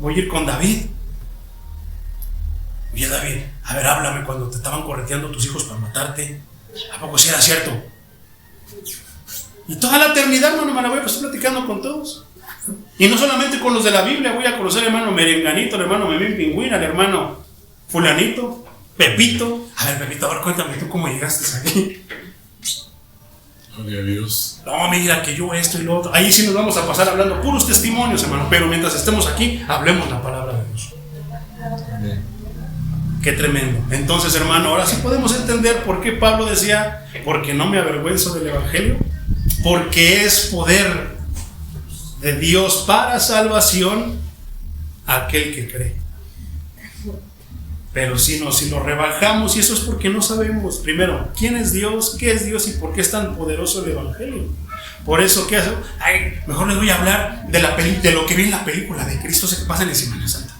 Voy a ir con David. Oye, David, a ver, háblame cuando te estaban correteando tus hijos para matarte. ¿A poco sí era cierto? Y toda la eternidad, hermano, me la voy a pasar platicando con todos. Y no solamente con los de la Biblia, voy a conocer al hermano Merenganito, al hermano Memín Pingüín, al hermano Fulanito, Pepito. A ver, Pepito, a ver, cuéntame tú cómo llegaste aquí. Gloria a Dios. No, mira, que yo esto y lo otro. Ahí sí nos vamos a pasar hablando puros testimonios, hermano. Pero mientras estemos aquí, hablemos la palabra de Dios. Amén. Qué tremendo. Entonces, hermano, ahora sí podemos entender por qué Pablo decía, porque no me avergüenzo del evangelio, porque es poder de Dios para salvación a aquel que cree. Pero si lo rebajamos, y eso es porque no sabemos, primero, quién es Dios, qué es Dios y por qué es tan poderoso el evangelio. Por eso, ¿qué hace? Ay, mejor les voy a hablar de lo que vi en la película de Cristo se pasa en la Semana Santa.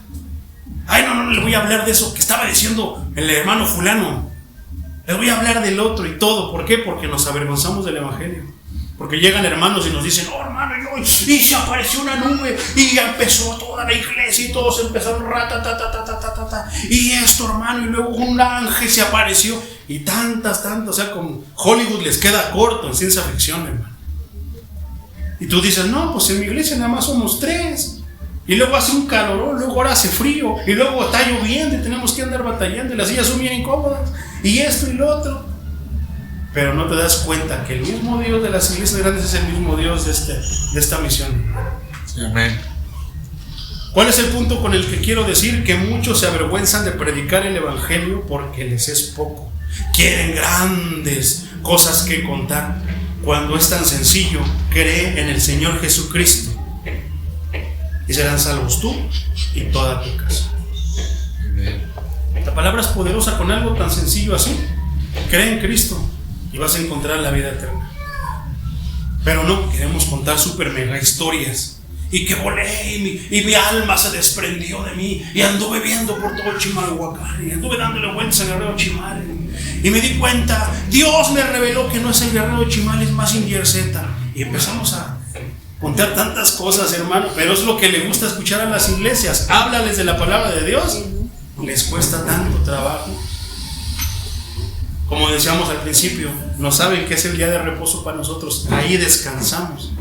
Ay, no, les voy a hablar de eso que estaba diciendo el hermano fulano. Les voy a hablar del otro y todo. ¿Por qué? Porque nos avergonzamos del evangelio. Porque llegan hermanos y nos dicen, oh hermano, y se apareció una nube y ya empezó toda la iglesia y todos empezaron y esto, hermano, y luego un ángel se apareció y tantas, o sea, como Hollywood les queda corto en ciencia ficción, hermano. Y tú dices, no, pues en mi iglesia nada más somos 3 y luego hace un calorón, luego ahora hace frío y luego está lloviendo y tenemos que andar batallando y las sillas son bien incómodas y esto y lo otro. Pero no te das cuenta que el mismo Dios de las iglesias grandes es el mismo Dios de esta misión. Sí, amén. ¿Cuál es el punto con el que quiero decir? Que muchos se avergüenzan de predicar el evangelio porque les es poco. Quieren grandes cosas que contar cuando es tan sencillo. Cree en el Señor Jesucristo y serán salvos tú y toda tu casa. Amén. La palabra es poderosa con algo tan sencillo así. Cree en Cristo y vas a encontrar la vida eterna. Pero no, queremos contar super mega historias. Y que volé y mi alma se desprendió de mí. Y anduve viendo por todo Chimalhuacán. Y anduve dándole vueltas al Guerrero Chimal. Y me di cuenta, Dios me reveló que no es el Guerrero Chimal, es más Inyerzeta. Y empezamos a contar tantas cosas, hermano. Pero es lo que le gusta escuchar a las iglesias. Háblales de la palabra de Dios. Les cuesta tanto trabajo. Como decíamos al principio, no saben que es el día de reposo para nosotros. Ahí descansamos.